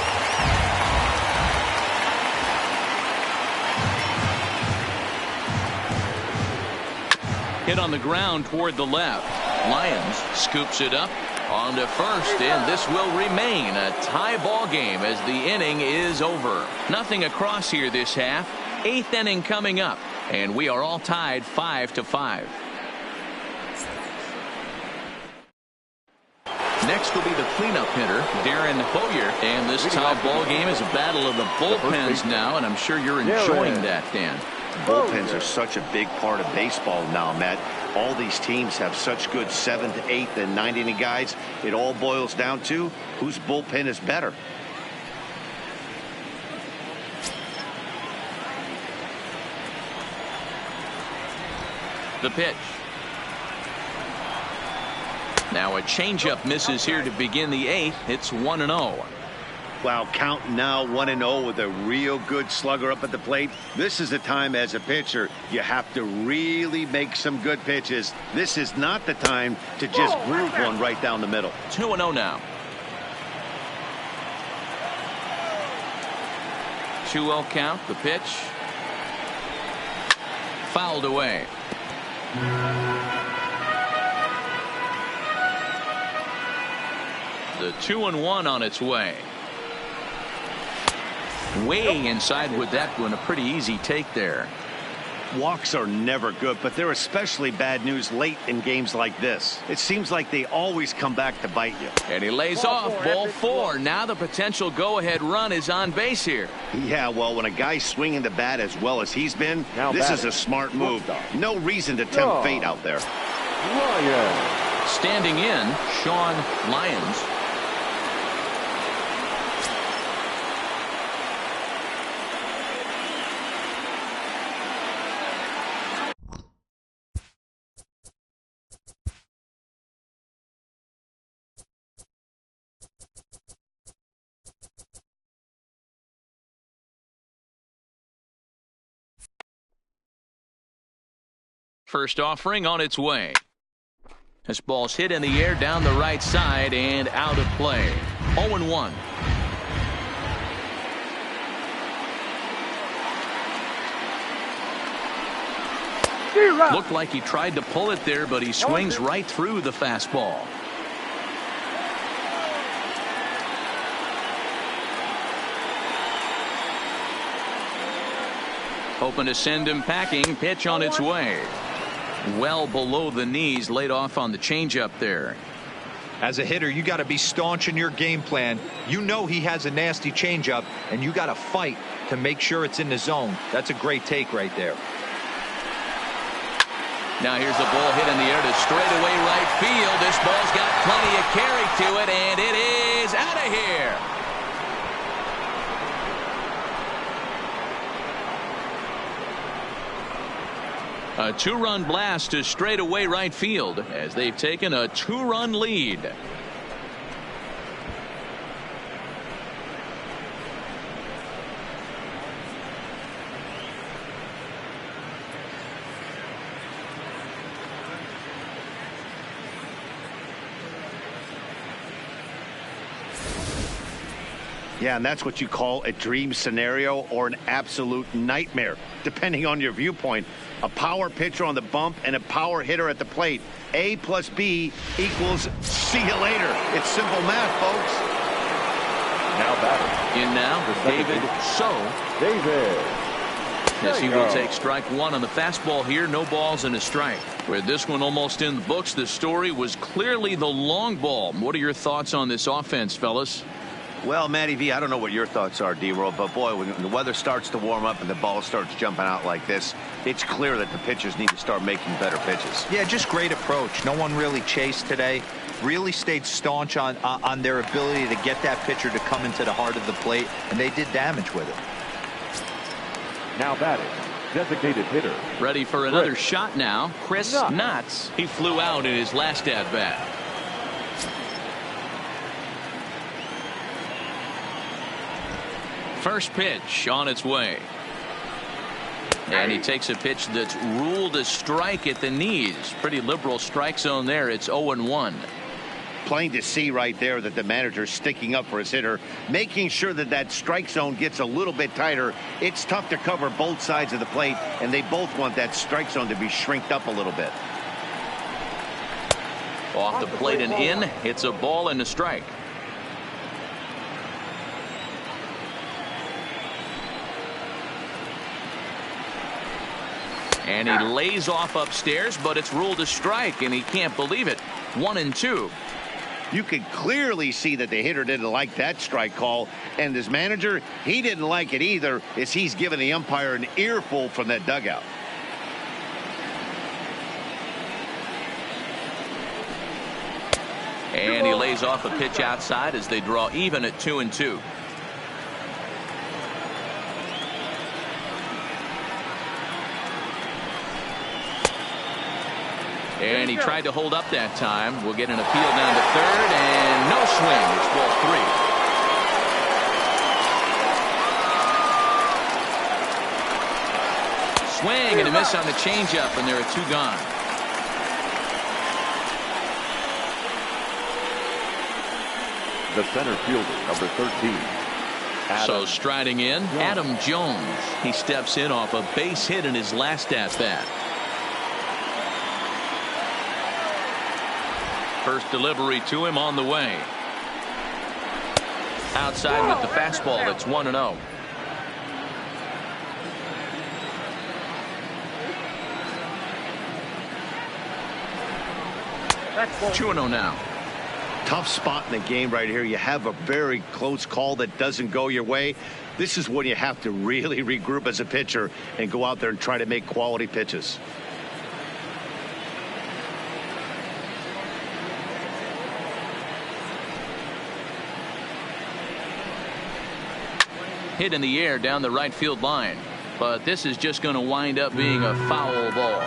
Hit on the ground toward the left. Lyons scoops it up onto first, and this will remain a tie ball game as the inning is over. Nothing across here this half. 8th inning coming up, and we are all tied 5-5. Next will be the cleanup hitter, Darren Bowyer, and this tie ball game is a battle of the bullpens now, and I'm sure you're enjoying that, Dan. Bullpens are such a big part of baseball now, Matt. All these teams have such good 7th, 8th, and 9th inning guys. It all boils down to whose bullpen is better. The pitch. Now a changeup misses here to begin the 8th. It's 1-0. Wow, count now 1-0 with a real good slugger up at the plate. This is the time as a pitcher you have to really make some good pitches. This is not the time to just groove one right down the middle. 2-0 now. 2-0 count. The pitch. Fouled away. The 2-1 on its way. Way inside with that one. A pretty easy take there. Walks are never good, but they're especially bad news late in games like this. It seems like they always come back to bite you. And he lays off. Ball 4. Now the potential go-ahead run is on base here. Yeah, well, when a guy's swinging the bat as well as he's been, this is a smart move. No reason to tempt fate out there. Standing in, Sean Lyons. First offering on its way. This ball's hit in the air down the right side and out of play. 0-1. Looked like he tried to pull it there, but he swings right through the fastball. Hoping to send him packing. Pitch on its way. Well below the knees, laid off on the changeup there. As a hitter, you got to be staunch in your game plan. You know he has a nasty changeup, and you got to fight to make sure it's in the zone. That's a great take right there. Now here's the ball hit in the air to straightaway right field. This ball's got plenty of carry to it, and it is out of here. A 2-run blast to straightaway right field as they've taken a 2-run lead. Yeah, and that's what you call a dream scenario or an absolute nightmare, depending on your viewpoint. A power pitcher on the bump and a power hitter at the plate. A plus B equals see you later. It's simple math, folks. Now batting. In now, David So. David. Yes, he will take strike 1 on the fastball here. No balls and a strike. With this one almost in the books, the story was clearly the long ball. What are your thoughts on this offense, fellas? Well, Matty V, I don't know what your thoughts are, D-Roll, but boy, when the weather starts to warm up and the ball starts jumping out like this, it's clear that the pitchers need to start making better pitches. Yeah, just great approach. No one really chased today. Really stayed staunch on their ability to get that pitcher to come into the heart of the plate, and they did damage with it. Now batting. Designated hitter. Ready for another shot now. Chris Knotts. He flew out in his last at-bat. First pitch on its way. And he takes a pitch that's ruled a strike at the knees. Pretty liberal strike zone there. It's 0-1. Plain to see right there that the manager's sticking up for his hitter, making sure that that strike zone gets a little bit tighter. It's tough to cover both sides of the plate, and they both want that strike zone to be shrinked up a little bit. Off the plate and in. It's a ball and a strike. And he lays off upstairs, but it's ruled a strike, and he can't believe it. 1-2. You could clearly see that the hitter didn't like that strike call, and his manager, he didn't like it either, as he's giving the umpire an earful from that dugout. And he lays off a pitch outside as they draw even at 2-2. And he tried to hold up that time. We'll get an appeal down to third, and no swing. It's ball 3. Swing and a miss on the changeup, and there are 2 gone. The center fielder, number 13. So striding in, Adam Jones. He steps in off a base hit in his last at-bat. First delivery to him on the way. Outside with the fastball. It's 1-0. That's 2-0 now. Tough spot in the game right here. You have a very close call that doesn't go your way. This is when you have to really regroup as a pitcher and go out there and try to make quality pitches. Hit in the air down the right field line, but this is just going to wind up being a foul ball.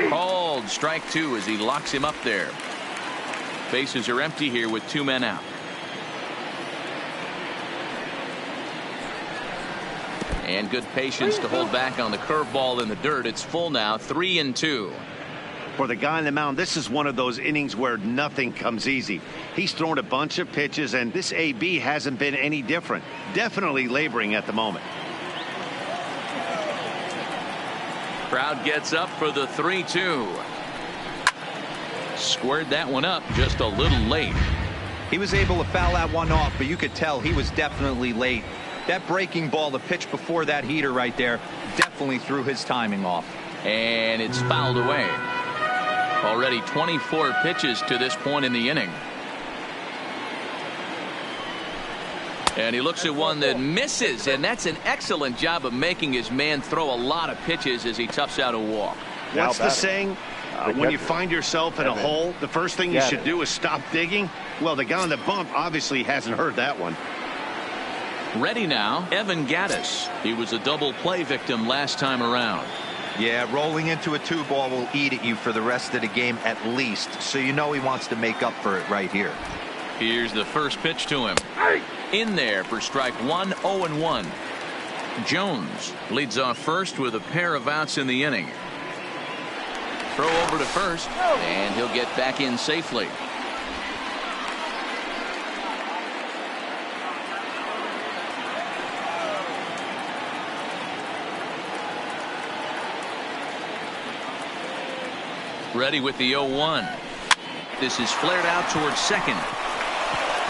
Called strike 2 as he locks him up there. Bases are empty here with 2 men out. And good patience to hold back on the curveball in the dirt. It's full now, 3-2. For the guy on the mound, this is one of those innings where nothing comes easy. He's thrown a bunch of pitches, and this AB hasn't been any different. Definitely laboring at the moment. Crowd gets up for the 3-2. Squared that one up just a little late. He was able to foul that one off, but you could tell he was definitely late. That breaking ball, the pitch before that heater right there, definitely threw his timing off. And it's fouled away. Already 24 pitches to this point in the inning. And he looks at one that misses, and that's an excellent job of making his man throw a lot of pitches as he toughs out a walk. What's the saying? When you find yourself in a hole, the first thing you should do is stop digging. Well, the guy on the bump obviously hasn't heard that one. Ready now, Evan Gattis. He was a double play victim last time around. Yeah, rolling into a 2-ball will eat at you for the rest of the game at least, so you know he wants to make up for it right here. Here's the first pitch to him. In there for strike 1, 0-1. Jones leads off first with a pair of outs in the inning. Throw over to first, and he'll get back in safely. Ready with the 0-1. This is flared out towards second.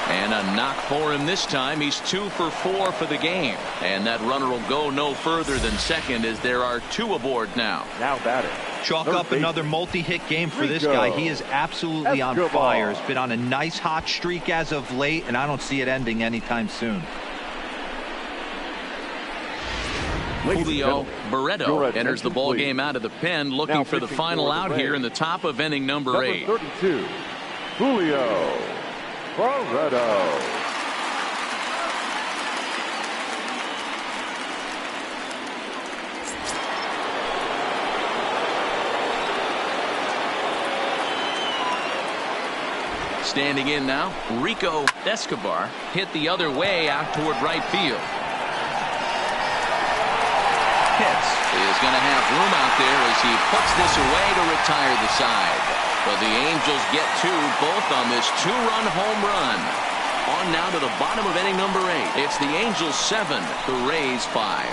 And a knock for him this time. He's 2 for 4 for the game. And that runner will go no further than second as there are 2 aboard now. Now batting. Chalk up another multi-hit game for this guy. He is absolutely on fire. He's been on a nice hot streak as of late, and I don't see it ending anytime soon. Julio Barreto enters the ball game out of the pen, looking for the final out here in the top of inning number 8. 32, Julio Barreto. Standing in now, Rico Escobar hit the other way out toward right field. Pitts is going to have room out there as he puts this away to retire the side. But the Angels get 2, both on this 2-run home run. On now to the bottom of inning number 8. It's the Angels 7, the Rays 5.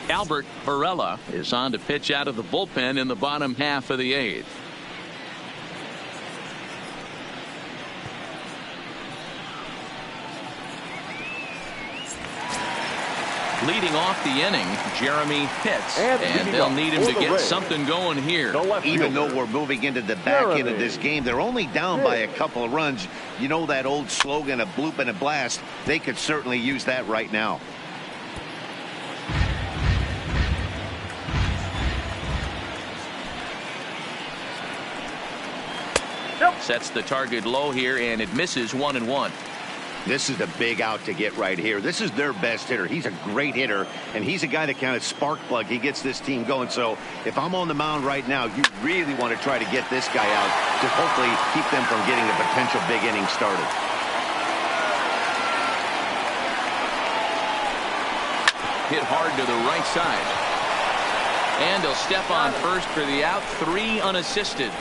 Albert Varela is on to pitch out of the bullpen in the bottom half of the 8th. Leading off the inning, Jeremy Pitts, and they'll need him to get something going here. Even though we're moving into the back end of this game, they're only down by a couple of runs. You know that old slogan, a bloop and a blast. They could certainly use that right now. Sets the target low here, and it misses 1-1. This is the big out to get right here. This is their best hitter. He's a great hitter, and he's a guy that kind of spark plug. He gets this team going. So if I'm on the mound right now, you really want to try to get this guy out to hopefully keep them from getting a potential big inning started. Hit hard to the right side. And he'll step on first for the out. 3 unassisted.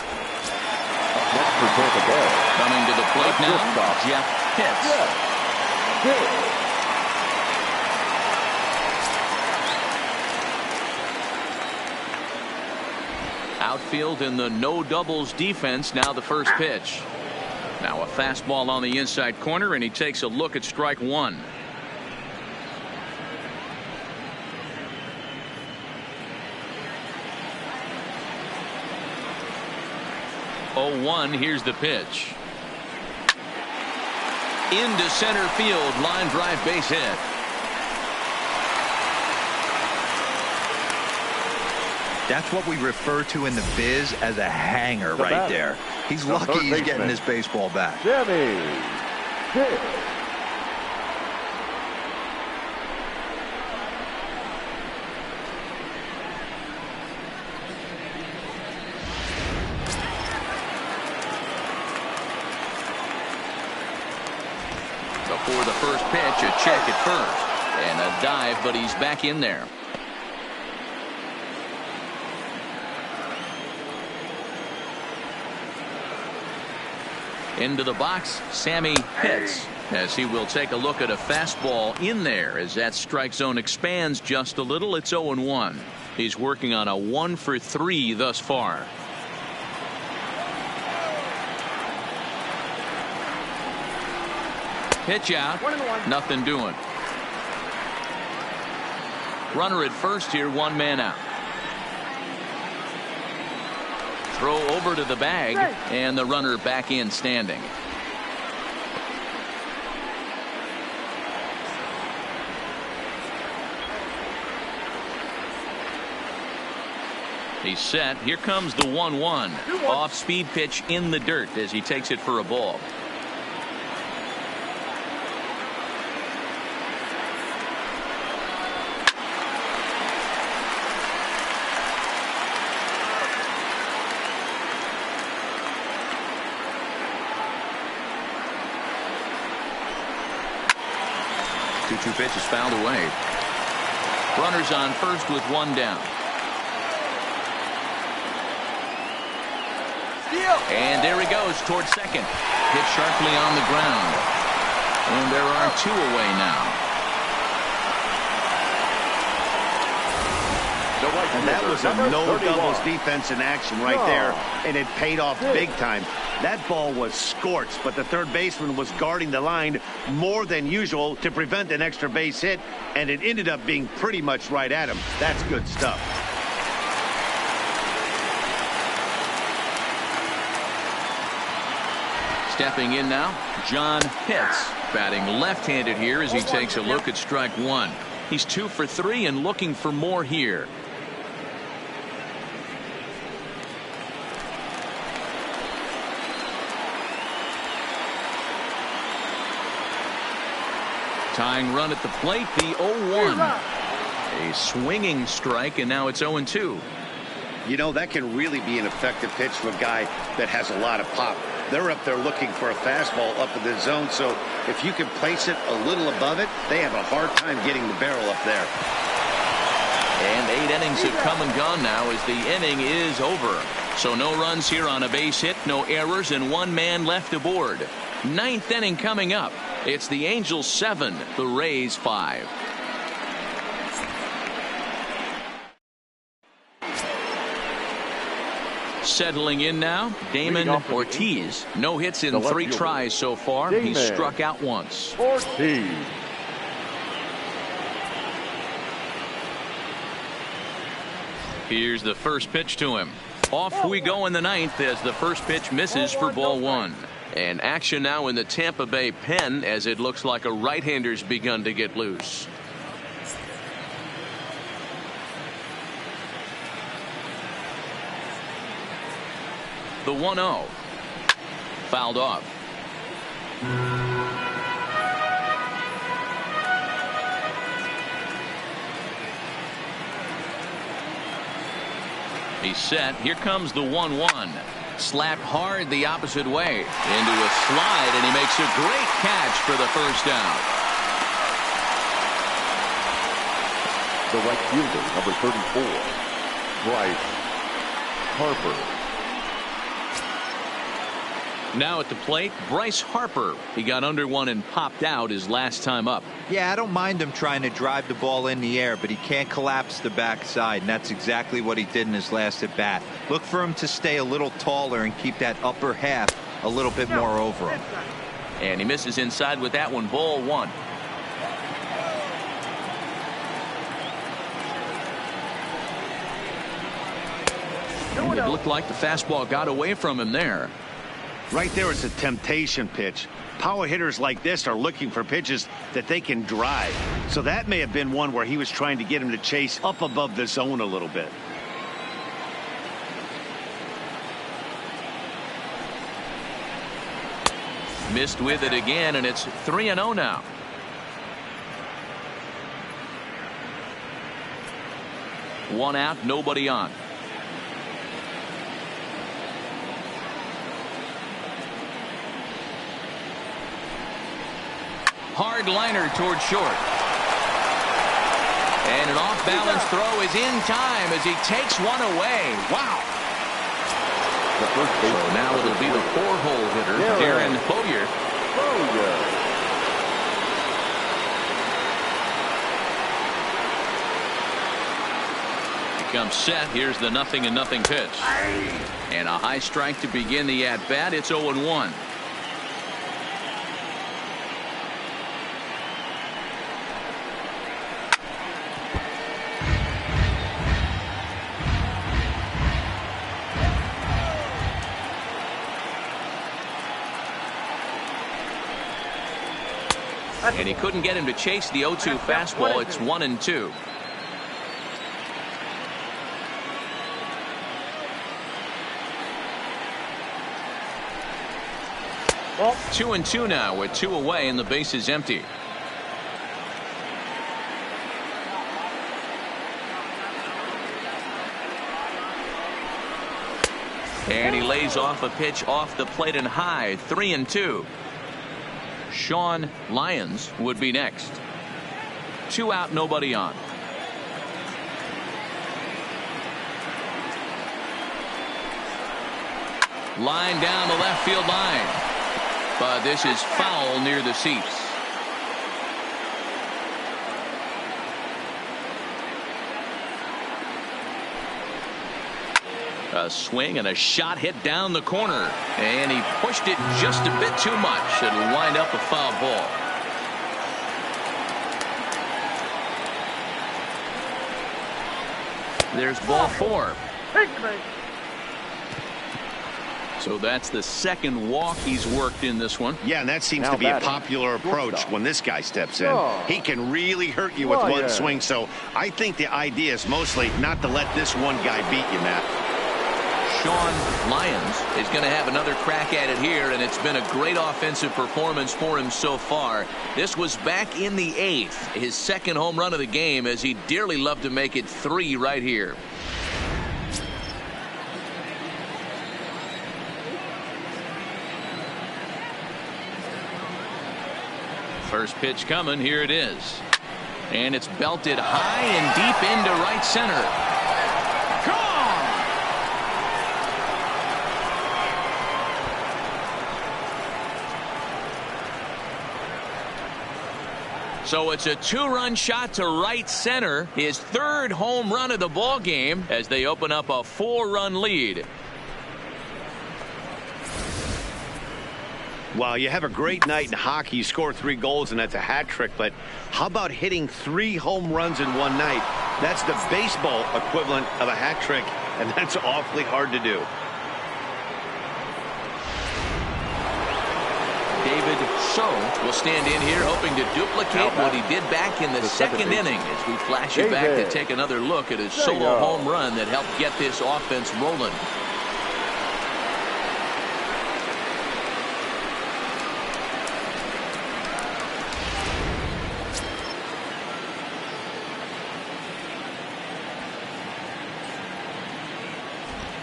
Next for Tampa Bay. Coming to the plate now, Jeff Pitts. Outfield in the no doubles defense. Now the first pitch. Now a fastball on the inside corner, and he takes a look at strike 1. 0-1. Here's the pitch. Into center field. Line drive, base hit. That's what we refer to in the biz as a hanger right there. He's lucky he's getting his baseball back. Sammy Pitt. Before the first pitch, a check at first. And a dive, but he's back in there. Into the box, Sammy Pitts, as he will take a look at a fastball in there as that strike zone expands just a little. It's 0-1. He's working on a 1-for-3 thus far. Pitch out. Nothing doing. Runner at first here, 1 man out. Throw over to the bag, and the runner back in standing. He's set. Here comes the 1-1. Off speed pitch in the dirt as he takes it for a ball. Two pitches fouled away. Runners on first with 1 down. And there he goes towards second. Hit sharply on the ground. And there are 2 away now. And that was a no doubles defense in action right there, and it paid off big time. That ball was scorched, but the third baseman was guarding the line more than usual to prevent an extra base hit, and it ended up being pretty much right at him. That's good stuff. Stepping in now, John Pitts, batting left-handed here as he takes a look at strike 1. He's 2 for 3 and looking for more here. Tying run at the plate, the 0-1. A swinging strike, and now it's 0-2. You know, that can really be an effective pitch for a guy that has a lot of pop. They're up there looking for a fastball up in the zone, so if you can place it a little above it, they have a hard time getting the barrel up there. And 8 innings have come and gone now as the inning is over. So no runs here on a base hit, no errors, and 1 man left aboard. 9th inning coming up. It's the Angels 7, the Rays 5. Settling in now, Damon Ortiz. No hits in 3 tries so far. He's struck out once. Ortiz. Here's the first pitch to him. Off we go in the 9th as the first pitch misses for ball 1. And action now in the Tampa Bay pen as it looks like a right-hander's begun to get loose. The 1-0. Fouled off. He's set. Here comes the 1-1. Slapped hard the opposite way into a slide, and he makes a great catch for the first down. The right fielder, number 34, Bryce Harper. Now at the plate, Bryce Harper. He got under one and popped out his last time up. Yeah, I don't mind him trying to drive the ball in the air, but he can't collapse the backside, and that's exactly what he did in his last at bat. Look for him to stay a little taller and keep that upper half a little bit more over him. And he misses inside with that one. Ball one. And it looked like the fastball got away from him there. Right there, it's a temptation pitch. Power hitters like this are looking for pitches that they can drive. So that may have been one where he was trying to get him to chase up above the zone a little bit. Missed with it again, and it's 3-0 now. One out, nobody on. Hard liner toward short. And an off-balance throw is in time as he takes one away. Wow. So now it'll be the 4-hole hitter, Darren Bowyer. He comes set. Here's the 0-0 pitch. And a high strike to begin the at-bat. It's 0-1. 'And he couldn't get him to chase the 0-2 fastball. It's 1-2. Well, 2-2 now with 2 away and the base is empty. And he lays off a pitch off the plate and high. 3-2. Sean Lyons would be next. 2 out, nobody on. Line down the left field line. But this is foul near the seats. A swing and a shot hit down the corner. And he pushed it just a bit too much. It'll wind up a foul ball. There's ball 4. So that's the second walk he's worked in this one. Yeah, and that seems to be a popular approach when this guy steps in. He can really hurt you with one swing. So I think the idea is mostly not to let this one guy beat you, Matt. Sean Lyons is going to have another crack at it here, and it's been a great offensive performance for him so far. This was back in the 8th, his second home run of the game, as he'd dearly love to make it 3 right here. First pitch coming. Here it is. And it's belted high and deep into right center. So it's a 2-run shot to right center, his 3rd home run of the ball game, as they open up a 4-run lead. Well, you have a great night in hockey. You score 3 goals, and that's a hat trick. But how about hitting 3 home runs in one night? That's the baseball equivalent of a hat trick, and that's awfully hard to do. David So will stand in here hoping to duplicate what he did back in the second inning, as we flash you back to take another look at his solo home run that helped get this offense rolling.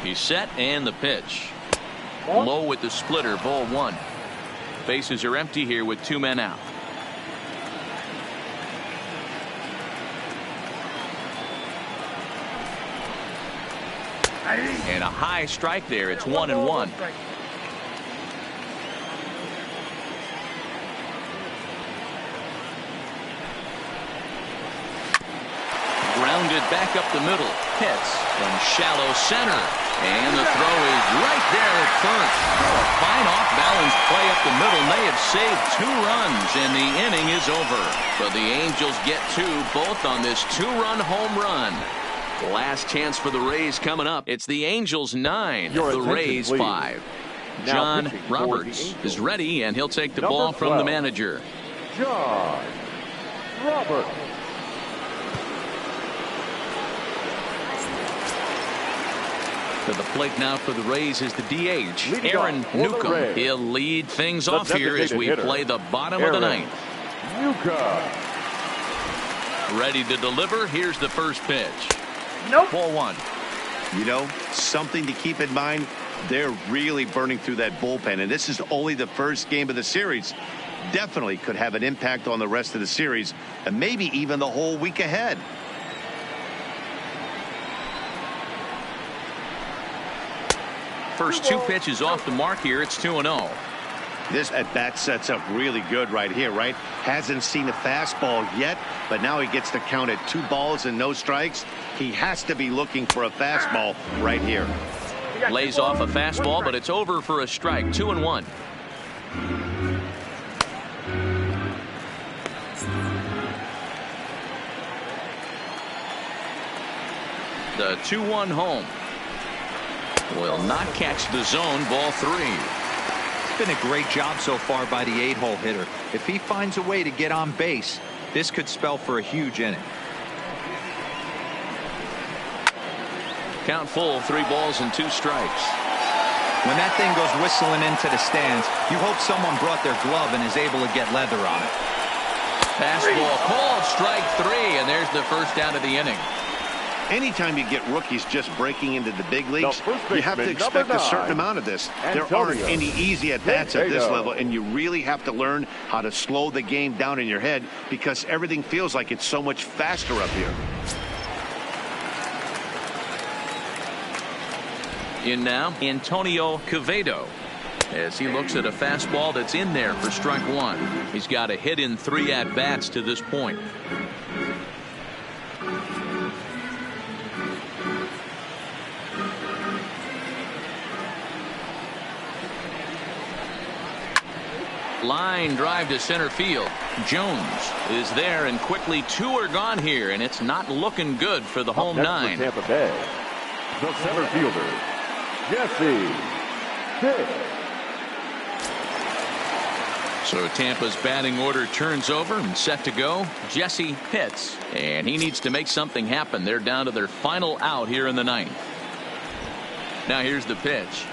He's set and the pitch. Low with the splitter, ball 1. Bases are empty here with 2 men out. And a high strike there. It's 1-1. Grounded back up the middle. Hits from shallow center. And the throw is right there at first. A fine off-balance play up the middle may have saved 2 runs, and the inning is over. But the Angels get 2, both on this 2-run home run. Last chance for the Rays coming up. It's the Angels 9, the Rays 5. John Roberts is ready, and he'll take the ball from the manager. John Roberts. To the plate now for the Rays is the DH, Aaron Newcomb. He'll lead things off here as we play the bottom of the 9th. Newcomb. Ready to deliver. Here's the first pitch. Nope. Ball 1. You know, something to keep in mind, they're really burning through that bullpen, and this is only the first game of the series. Definitely could have an impact on the rest of the series, and maybe even the whole week ahead. First 2 pitches off the mark here. It's 2-0. This at-bat sets up really good right here, right? Hasn't seen a fastball yet, but now he gets to count at 2 balls and no strikes. He has to be looking for a fastball right here. Lays off a fastball, but it's over for a strike. 2-1. The 2-1 home. Will not catch the zone. Ball 3. It's been a great job so far by the 8-hole hitter. If he finds a way to get on base, this could spell for a huge inning. Count full, 3 balls and 2 strikes. When that thing goes whistling into the stands, you hope someone brought their glove and is able to get leather on it. Fastball called, strike 3, and there's the first out of the inning. Anytime you get rookies just breaking into the big leagues, you have to expect a certain amount of this. There aren't any easy at-bats at this level, and you really have to learn how to slow the game down in your head because everything feels like it's so much faster up here. In now, Antonio Quevedo, as he looks at a fastball that's in there for strike 1. He's got a hit in 3 at-bats to this point. Line drive to center field. Jones is there, and quickly 2 are gone here, and it's not looking good for the home 9. Tampa Bay, the center fielder, Jesse Pitt. So Tampa's batting order turns over and set to go. Jesse Pitts, and he needs to make something happen. They're down to their final out here in the 9th. Now here's the pitch,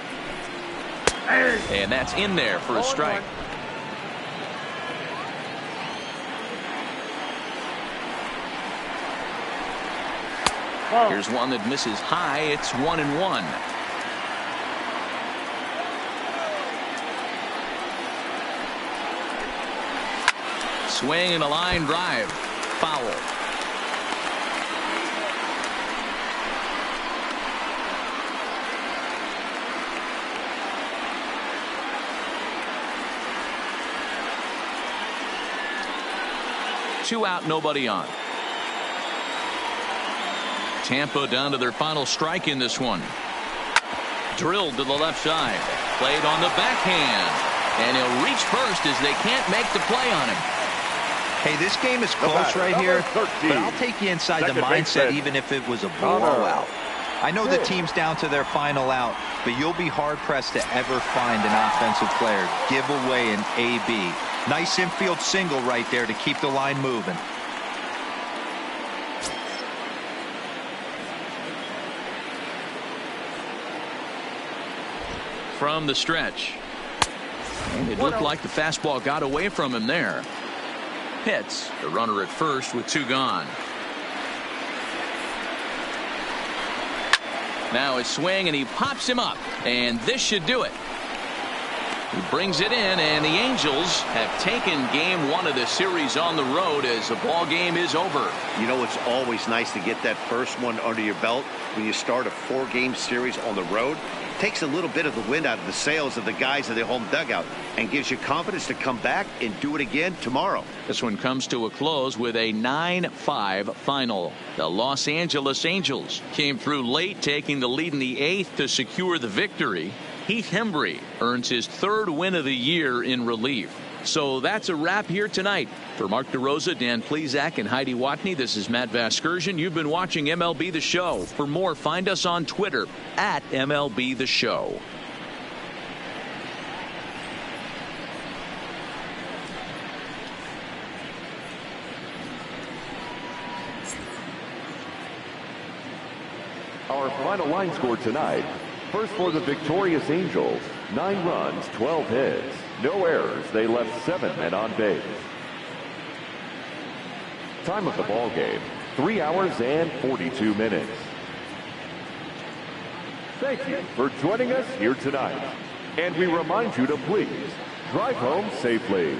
and that's in there for a strike. Here's one that misses high. It's 1-1. Swing and a line drive. Foul. Two out, nobody on. Tampa down to their final strike in this one. Drilled to the left side. Played on the backhand. And he'll reach first as they can't make the play on him. Hey, this game is close right here, but I'll take you inside the mindset even if it was a blowout. I know the team's down to their final out, but you'll be hard-pressed to ever find an offensive player give away an AB. Nice infield single right there to keep the line moving. From the stretch. And it looked like the fastball got away from him there. Pitts, the runner at first with 2 gone. Now a swing, and he pops him up, and this should do it. He brings it in, and the Angels have taken game 1 of the series on the road as the ball game is over. You know, it's always nice to get that first one under your belt when you start a 4-game series on the road. It takes a little bit of the wind out of the sails of the guys in their home dugout and gives you confidence to come back and do it again tomorrow. This one comes to a close with a 9-5 final. The Los Angeles Angels came through late, taking the lead in the 8th to secure the victory. Heath Hembree earns his 3rd win of the year in relief. So that's a wrap here tonight. For Mark DeRosa, Dan Plesac, and Heidi Watney, this is Matt Vasgersian. You've been watching MLB The Show. For more, find us on Twitter at MLB The Show. Our final line score tonight. First for the victorious Angels, 9 runs, 12 hits, no errors. They left 7 men on base. Time of the ball game, 3 hours and 42 minutes. Thank you for joining us here tonight. And we remind you to please drive home safely.